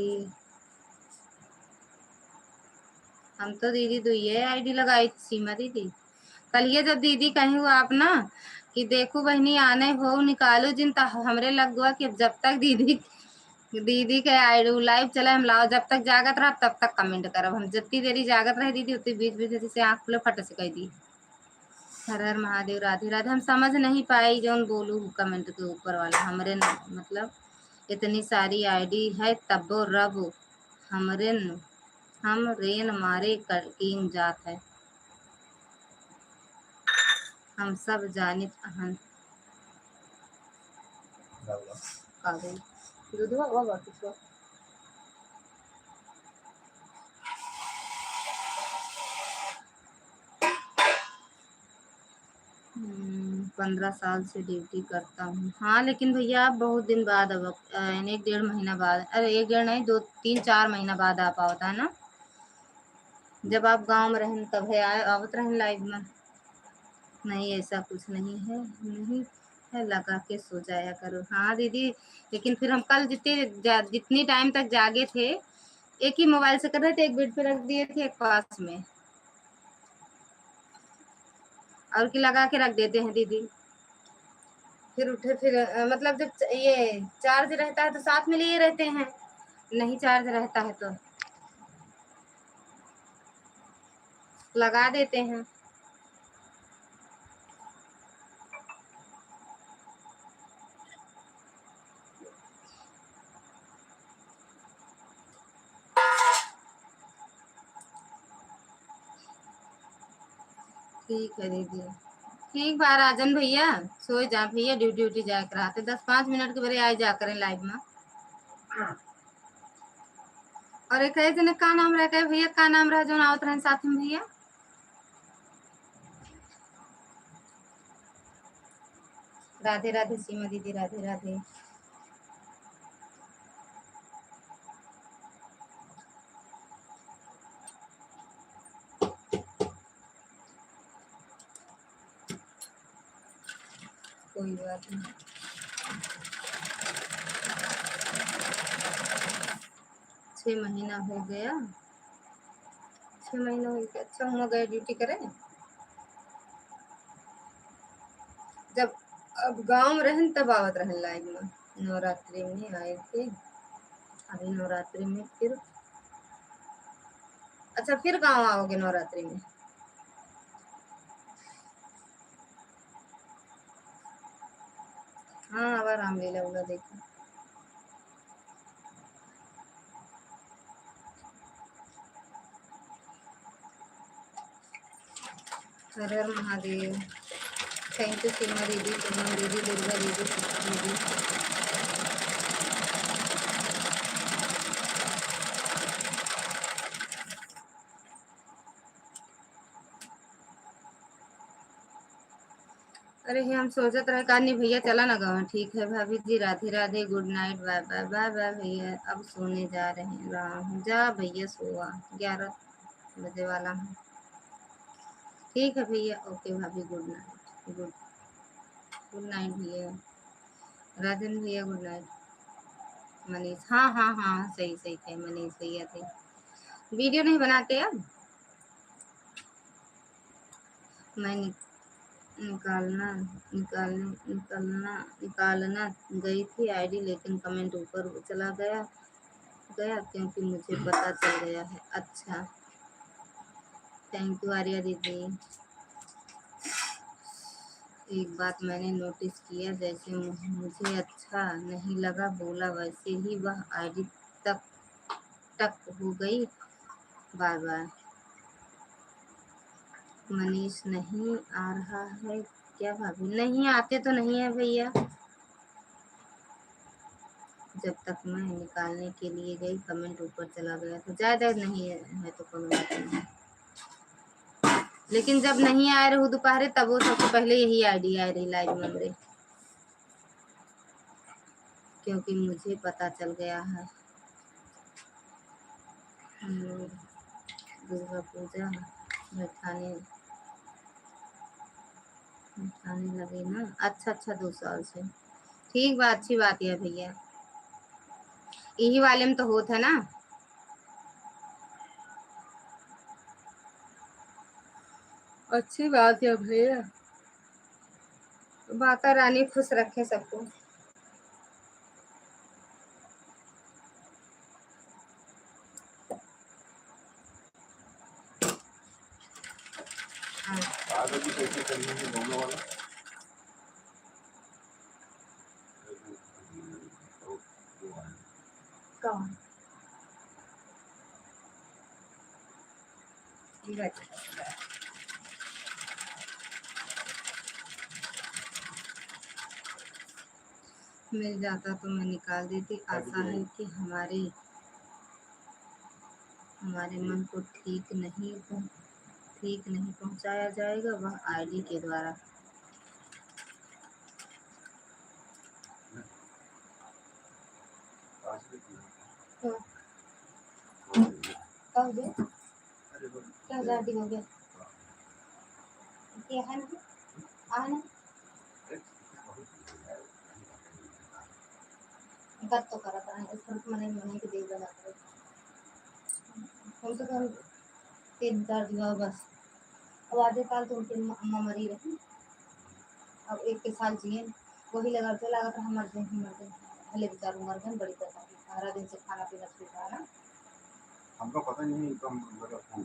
हम तो दीदी तो ये आईडी लगाई थी सीमा दीदी। कल ये जब दीदी कहीं हुआ आप ना कि देखो बहनी आने हो निकालो जिन, हमरे लग हुआ कि जब तक दीदी के आईडी लाइव चले हम लाओ, जब तक जागत रहा तब तक कमेंट करब। हम जितनी देरी जागत रहे दीदी उतनी बीच बीच से आँख खुले फट से कह दी हर हर महादेव राधे राधे। हम समझ नहीं पाई जो बोलू कमेंट के ऊपर वाला हमरे मतलब इतनी सारी आईडी है तब रब हमरे हम रेन मारे कीन जात है। हम सब जानित अहन दूधवा हुआ बाकी 15 साल से ड्यूटी करता हूँ। हाँ लेकिन भैया आप बहुत दिन बाद अब 1-1.5 महीना बाद, अरे 1-1.5 नहीं 2-3-4 महीना बाद आ पाता है ना। जब आप गांव में रहें तब है आवत रहें लाइव में। नहीं ऐसा कुछ नहीं है, नहीं है, लगा के सो जाया करो। हाँ दीदी, लेकिन फिर हम कल जितनी टाइम तक जागे थे एक ही मोबाइल से कर रहे थे, एक बेड पे रख दिए थे, एक पास में, और की लगा के रख देते हैं दीदी। फिर उठे फिर मतलब जब ये चार्ज रहता है तो साथ में लिए रहते हैं, नहीं चार्ज रहता है तो लगा देते हैं। ठीक है दीदी, ठीक बा राजन भैया, सो जा भैया, ड्यूटी जाया कराते 10-5 मिनट के बड़े आए जा करें लाइव में। और एक जने का नाम रहा भैया, का नाम रहा जो आवत रहे साथ में भैया? राधे राधे सीमा दीदी, राधे राधे। कोई बात नहीं, 6 महीना हो गया, 6 महीना हो गया। अच्छा हुआ गए ड्यूटी करें। जब अब गांव में रहन तब आवत रहन लाइव में, नवरात्रि में आए थे, अभी नवरात्रि में फिर। अच्छा फिर गांव आओगे नवरात्रि में? हाँ अब रामलीला उला देखा। हर हर महादेव। थैंक यू सीमा दीदी, पूनम दीदी, दुर्गा दीदी, सुषमा दीदी। अरे हम सोचत रहे कानी भैया चला ना गाँव। ठीक है भाभी जी, Radhe Radhe, good night, bye bye. Bye bye भैया, अब सोने जा रहे हैं। राम जा भैया सोआ, 11 बजे वाला हूँ। ठीक है भैया, ओके भाभी, good night. Good good night भैया। राजन भैया गुड नाइट। मनीष, हाँ हाँ हाँ, सही सही थे मनीष भैया थे। वीडियो नहीं बनाते अब। मैं निकालना गई थी आईडी, लेकिन कमेंट ऊपर चला गया क्योंकि मुझे पता चल गया है। अच्छा, थैंक यू आर्या दीदी। एक बात मैंने नोटिस किया, जैसे मुझे अच्छा नहीं लगा बोला, वैसे ही वह आईडी तक टक हो गई बार बार। मनीष नहीं आ रहा है क्या भाभी? नहीं आते तो नहीं है भैया। जब तक मैं निकालने के लिए गई कमेंट ऊपर चला गया था। ज्यादा नहीं है तो कोई बात नहीं, लेकिन जब नहीं आए रहो दोपहर तब वो सबसे पहले यही आईडी आ रही लाइव मेमोरी, क्योंकि मुझे पता चल गया है। हम लोग दुर्गा पूजा बैठाने लगे ना। अच्छा अच्छा, 2 साल से। ठीक बात, अच्छी बात है भैया, यही वाले में तो होता है ना। अच्छी बात है भैया, माता रानी खुश रखे सबको। आज अभी कैसे करनी है दोनों वाला? कौन? मिल जाता तो मैं निकाल देती। आशा है कि हमारे मन को ठीक नहीं पहुंचाया जाएगा वह आईडी के द्वारा। क्या गाड़ी हो गया? क्या है ना? आना बात तो करा था इस पर मने के दे देना हम तो कर 3-4 दिया बस। अब आधे साल तो उनकी अम्मा मरी रही, अब 1 साल जिए वही लगा था हम मर गए भले बेचारू मर गए। बड़ी पता 15 दिन से खाना पीना छूट रहा ना। हमको पता नहीं तो हम लगा फोन।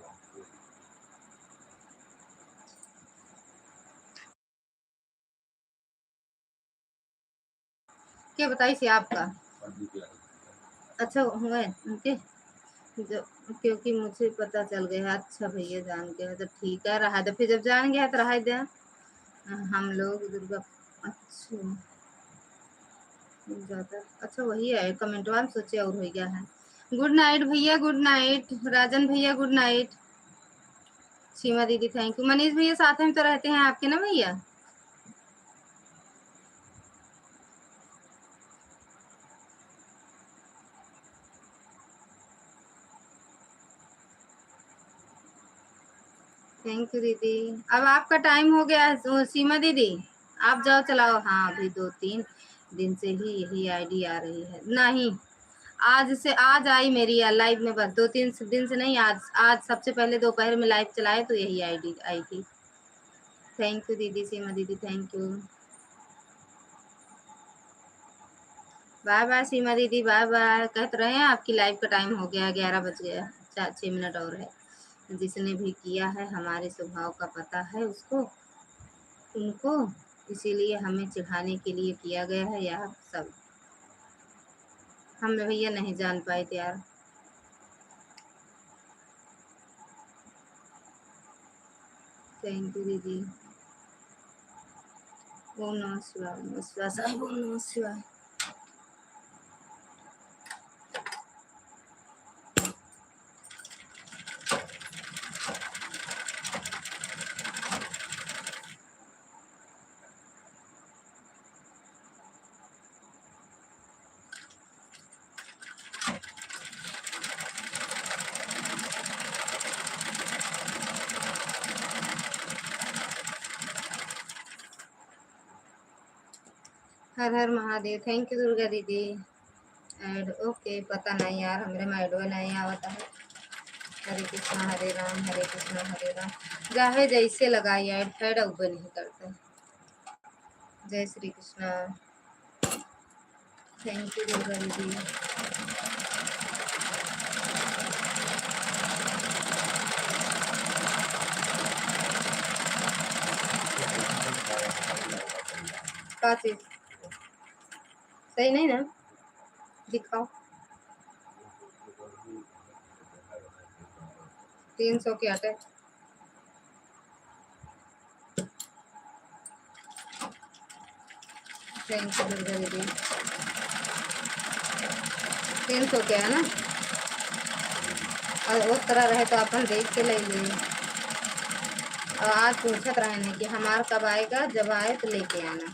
क्या बताइए से आपका? अच्छा हुए उनके जो, क्योंकि मुझे पता चल गया है। अच्छा भैया जान गया तो ठीक है, रहा तो फिर जब जान गया तो रहा दे। हम लोग दुर्गा, अच्छा ज्यादा अच्छा वही है कमेंट वाला, सोचे और हो गया है। गुड नाइट भैया, गुड नाइट राजन भैया, गुड नाइट सीमा दीदी, थैंक यू। मनीष भैया साथ में तो रहते हैं आपके ना भैया? थैंक यू दीदी। अब आपका टाइम हो गया है सीमा दीदी, आप जाओ चलाओ। हाँ अभी 2-3 दिन से ही यही आईडी आ रही है। नहीं आज आई मेरी लाइव में, बस 2-3 दिन से नहीं, आज सबसे पहले दोपहर में लाइव चलाए तो यही आईडी आई थी। थैंक यू दीदी, सीमा दीदी thank you. Bye bye Seema दीदी, बाय बाय। कहते रहे हैं आपकी लाइव का टाइम हो गया, 11 बज गया, 4-6 मिनट और है। जिसने भी किया है हमारे स्वभाव का पता है उनको, इसीलिए हमें चिढ़ाने के लिए किया गया है यार सब। हम भैया नहीं जान पाए थे यार। थैंक यू दीदी। ओम नमः शिवाय, नमः शिवाय साहब, ओम नमः शिवाय। हर हर महादेव। थैंक यू दुर्गा दीदी। ऐड ओके, पता नहीं यार, हमरे में ऐड नहीं आवता है। हरे कृष्णा हरे राम हरे कृष्णा हरे राम। चाहे जैसे लगाई ऐड, फैड ऊपर नहीं करता। जय श्री कृष्णा। थैंक यू दुर्गा दीदी। का चीज सही नहीं ना, दिखाओ। 300 के आटे। थैंक यू दुर्गा दीदी। 300 के है ना, और उस तरह रहे तो अपन देख के ले लिए। और आज पूछत रहे कि हमार कब आएगा, जब आए तो लेके आना।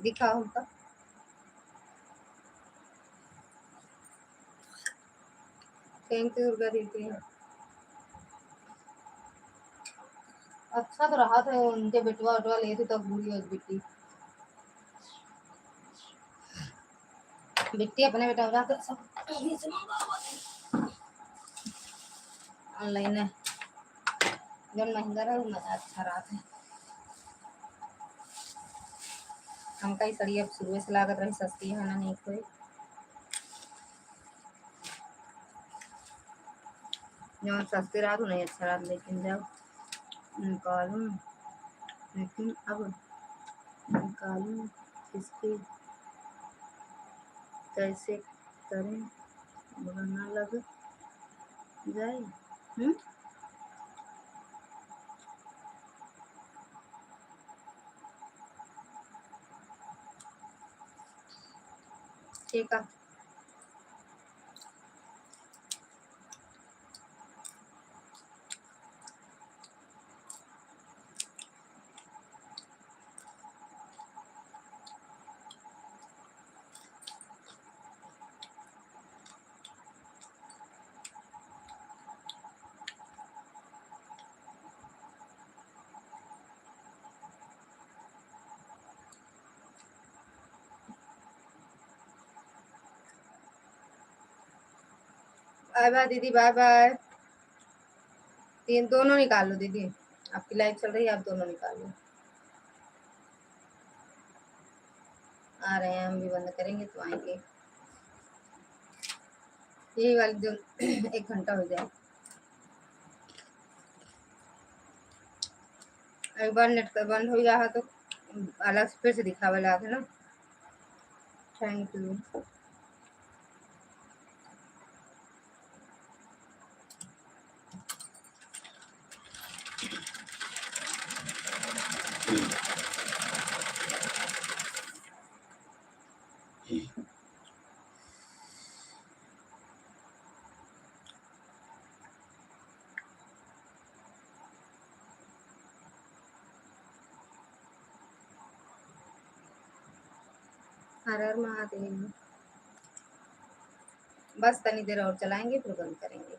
दिखाओ हमका। थैंक यू दुर्गा दीदी। अच्छा तो रहा था, उनके बेटवा उटवा ले थे तब बुरी हो बेटी। बेटी अपने बेटा उठा कर सब ऑनलाइन है। जब महंगा रहा अच्छा रहा था। हमका ही सड़ी अब शुरू से लागत रही सस्ती है ना, नहीं कोई जो सस्ती रहा तो नहीं अच्छा रहा। लेकिन जब निकालूं, लेकिन अब निकालूं किसके, कैसे करें, बुरा ना लग जाए। ठीक है। बाय बाय दीदी, बाय बाय। तीन दोनों निकाल लो दीदी, आपकी लाइव चल रही है, आप दोनों निकाल लो। आ रहे हैं, हम भी बंद करेंगे तो आएंगे। यही वाली जो 1 घंटा हो जाए। एक बार नेट का बंद हो गया है तो अलग से फिर से दिखावे लगा ना। Thank you. हर हर महादेव। बस तनी देर और चलाएंगे फिर बंद करेंगे।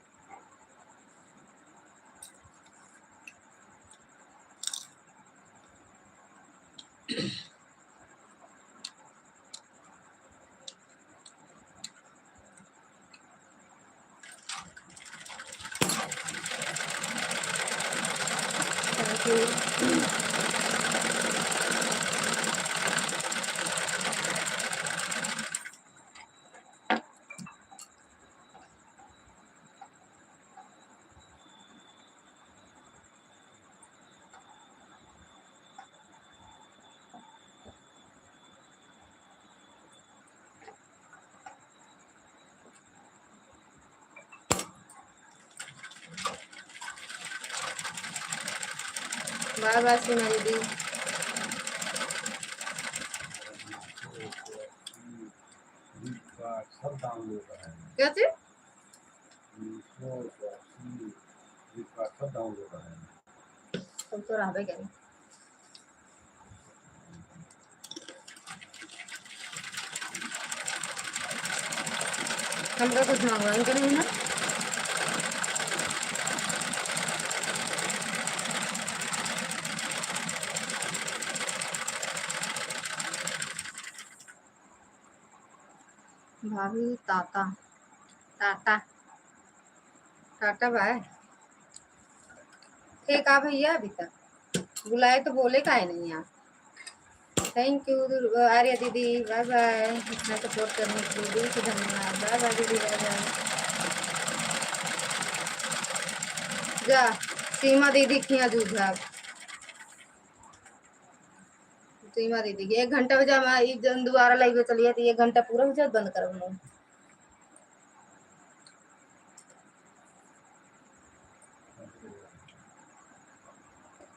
Thank you. Bye bye Seema दीदी। क्या चीज तुम तो रहा करें। हमका कुछ मंगवाएंगे नहीं ना। भाभी ताता टाटा टाटा बाय। ठीक आ भैया, अभी तक बुलाए तो बोले का है नहीं आप। थैंक यू आर्या दीदी, बाय बाय। इतना सपोर्ट करने के लिए दिल से धन्यवाद। बाय बाय दीदी, बाय बाय। जा सीमा दीदी खिया दूध भाग। सीमा दीदी के 1 घंटा हो जा, मैं दोबारा लाइव चलिए तो 1 घंटा पूरा हो जाए, बंद कर मैं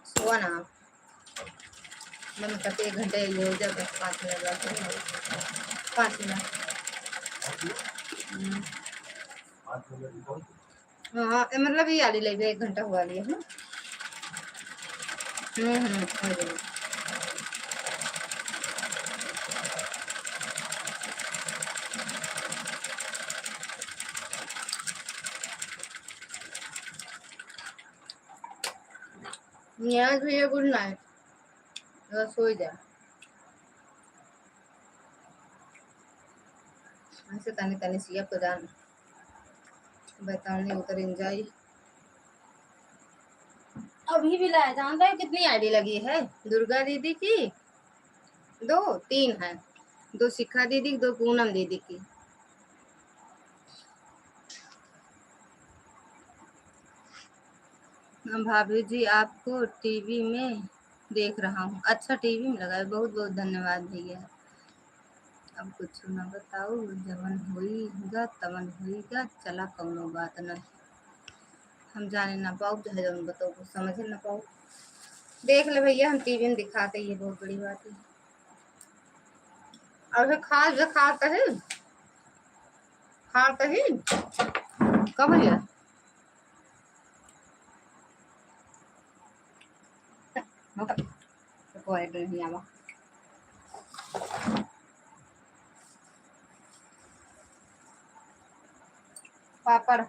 सोआ ना बंद करते 1 घंटे ये हो जाए, बस 5 मिनट बाद 5 मिनट। हाँ मतलब ये आली लाइव 1 घंटा हुआ लिया है। हो जाएगा। यहाँ भैया गुड नाइट, सो जा। ऐसे तनी तनी सिया प्रदान बताने उतर एंजॉय। अभी भी लाया, जानता है कितनी आईडी लगी है दुर्गा दीदी की? 2 3 है, 2 शिखा दीदी, 2 पूनम दीदी की। भाभी जी आपको टीवी में देख रहा हूँ। अच्छा टीवी में लगा है, बहुत बहुत धन्यवाद भैया। अब कुछ न बताओ, जवन होईगा तवन होईगा, चला कौनो बात नहीं। हम जाने ना पाओ चाहे जवन बताओ कुछ समझ ना पाओ, देख ले भैया, हम टीवी में दिखाते, ये बहुत बड़ी बात है। और फिर खा कहीं कब भैया नहीं आवा। पापड़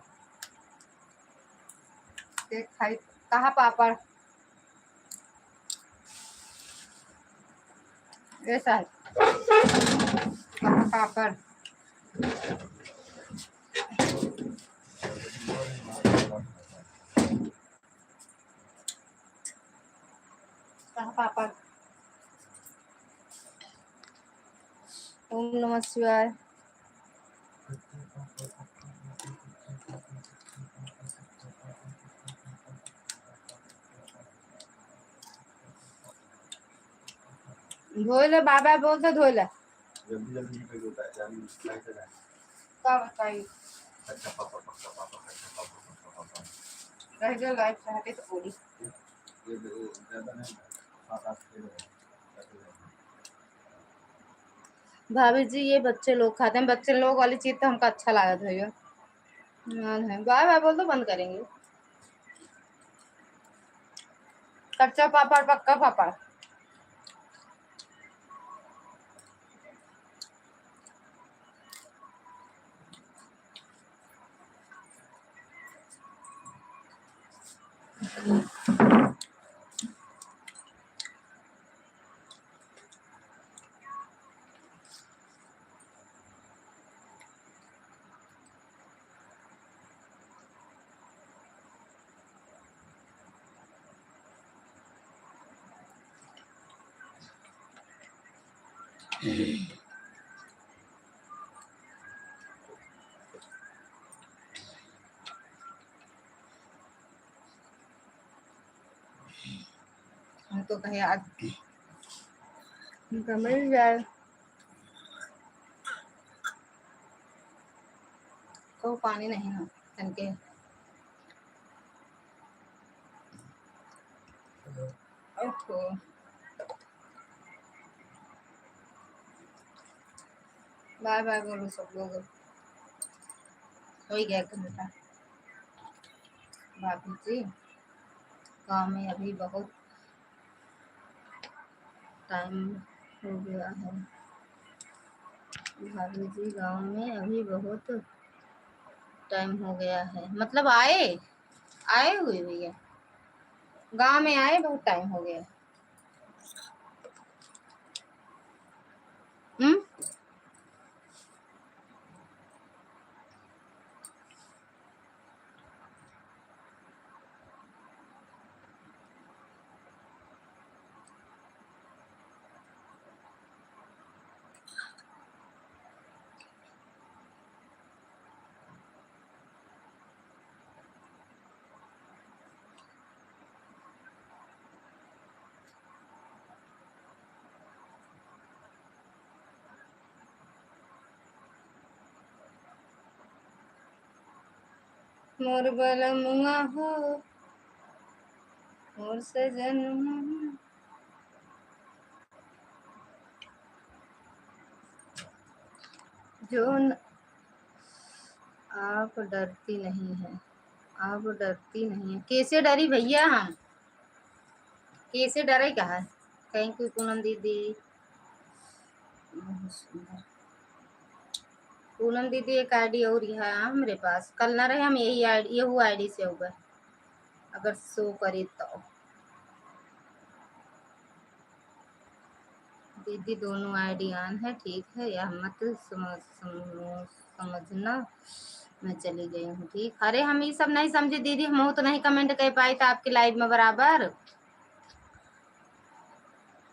देख खाई, कहा पापड़ ऐसा है, कहा पापड़ कहा पापड़। ओम नमः शिवाय। धोले बाबा बोलते धोले जल्दी जल्दी निकल होता है जानी लाइट है का बताइए। अच्छा पापा पापा पापा पापा रह गया लाइफ चाहते तो पूरी। ये ज्यादा नहीं 7 8 किलो भाभी जी ये बच्चे लोग खाते हैं, बच्चे लोग वाली चीज तो हमको अच्छा लगा था भैया। बाय बाय बोल तो बंद करेंगे। कच्चा पापड़ पक्का पापड़। हम तो कहे आज मिल जाए तो पानी नहीं ना तनके। ओहो बाय बाय बोलो सब लोग, हो ही गया घंटा। भाभी जी गाँव में अभी बहुत टाइम हो गया है। भाभी जी गाँव में अभी बहुत टाइम हो गया है, मतलब आए हुए भैया, गांव में आए बहुत टाइम हो गया। मोर बलमुआ हो मोर सजन जो आप डरती नहीं है, आप डरती नहीं है। कैसे डरी भैया, हम कैसे डरे कहा है? कहीं कोई पूनम दीदी, बहुत सुंदर पूनम दीदी एक आईडी और है हमारे पास, कल ना रहे हम यही आईडी यही आईडी से होगा अगर शो करे तो। दीदी दोनों आईडी ऑन है, ठीक है, या मत समझना मैं चली गई हूँ, ठीक। अरे हम ये सब नहीं समझे दीदी, हम तो नहीं कमेंट कर पाई था आपके लाइव में बराबर,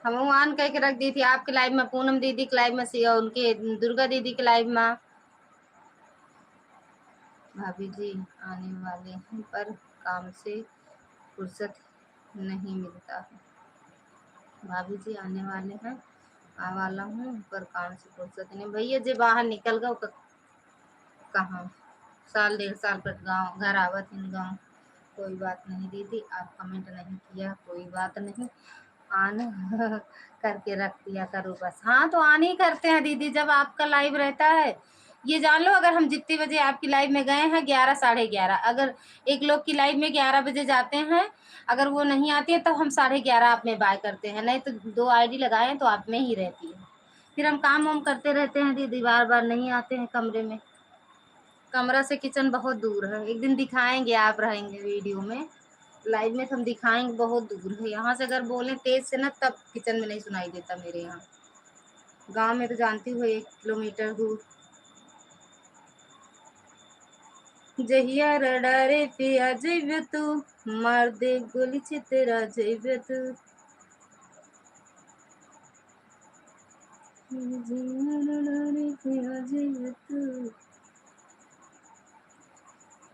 हम ऑन करके रख दी थी आपके लाइव में, पूनम दीदी के लाइव में से उनके दुर्गा दीदी के लाइव में। भाभी जी आने वाले हैं पर काम से फुर्सत नहीं मिलता है। भाभी जी आने वाले हैं, आ वाला हूँ पर काम से फुर्सत नहीं। भैया जी बाहर निकल गए कहाँ, साल 1.5 साल पर गाँव घर आवत इन गाँव। कोई बात नहीं दीदी, आप कमेंट नहीं किया कोई बात नहीं, ऑन करके रख दिया करो बस। हाँ तो ऑन ही करते हैं दीदी जब आपका लाइव रहता है। ये जान लो अगर हम जितने बजे आपकी लाइव में गए हैं 11 साढ़े 11, अगर एक लोग की लाइव में 11 बजे जाते हैं, अगर वो नहीं आती है तो हम 11:30 आप में बाय करते हैं, नहीं तो 2 आईडी लगाए तो आप में ही रहती है। फिर हम काम वाम करते रहते हैं दीदी, बार बार नहीं आते हैं कमरे में, कमरा से किचन बहुत दूर है। एक दिन दिखाएंगे, आप रहेंगे वीडियो में, लाइव में हम दिखाएंगे, बहुत दूर है यहाँ से। अगर बोले तेज से ना तब किचन में नहीं सुनाई देता मेरे यहाँ, गांव में तो जानती हो 1 किलोमीटर दूर। जहिया रडारे पिया जइबे तू, मार दे गोली तेरा जइबे तू।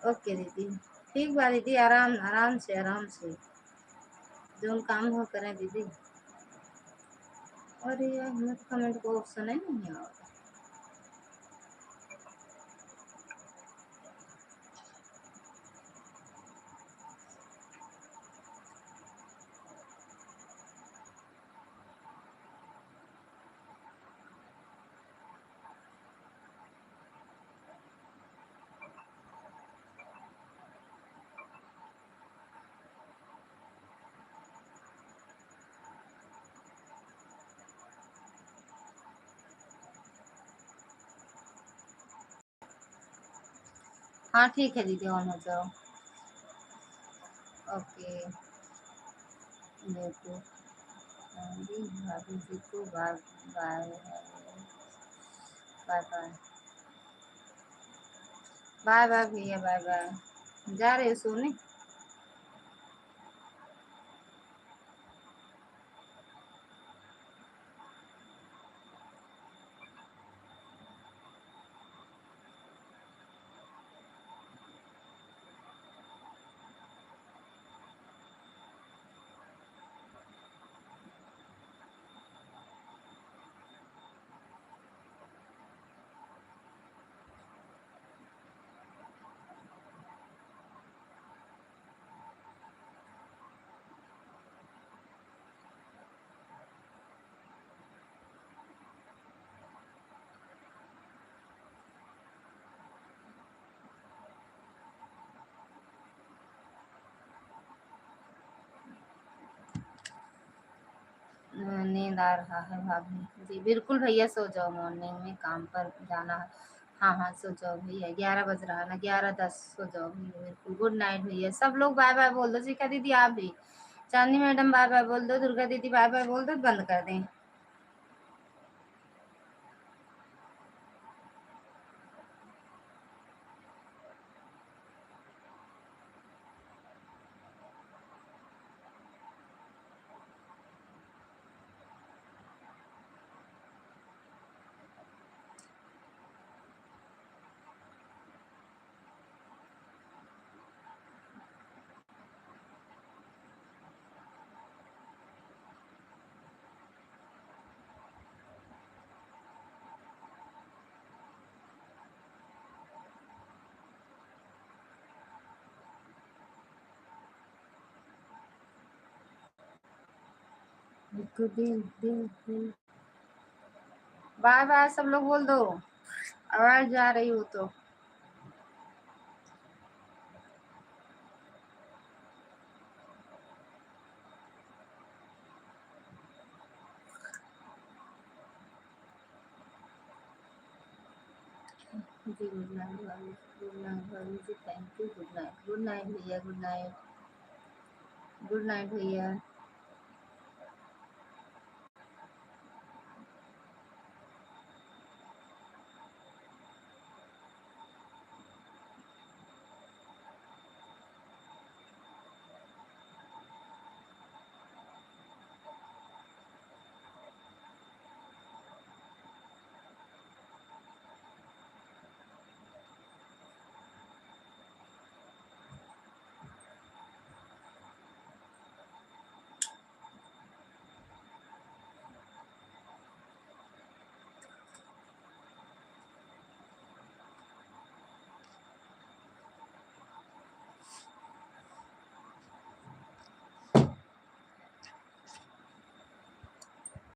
ओके दीदी, ठीक बा दीदी, आराम आराम से जो काम हो करें दीदी। अरे यार हमें तो कमेंट को ऑप्शन है नहीं आ रहा। हाँ ठीक है दीदी, ऑन हो जाओ। ओके देखो भाभी जी को bye bye bye bye bye bye भैया, बाय बाय। जा रहे हो सोने? नींद आ रहा है भाभी जी। बिल्कुल भैया सो जाओ, मॉर्निंग में काम पर जाना है। हाँ हाँ सो जाओ भैया, 11 बज रहा है ना, 11:10 सो जाओ भैया बिल्कुल। गुड नाइट भैया, सब लोग बाय बाय बोल दो। शिखा दीदी आप भी, चांदनी मैडम बाय बाय बोल दो, दुर्गा दीदी बाय बाय बोल दो, बंद कर दें। बाय बाय सब लोग बोल दो, आवाज जा रही हो तो। जी गुड नाइट भाभी, गुड नाइट भाभी जी, thank you, good night, good night भैया, गुड नाइट, गुड नाइट भैया।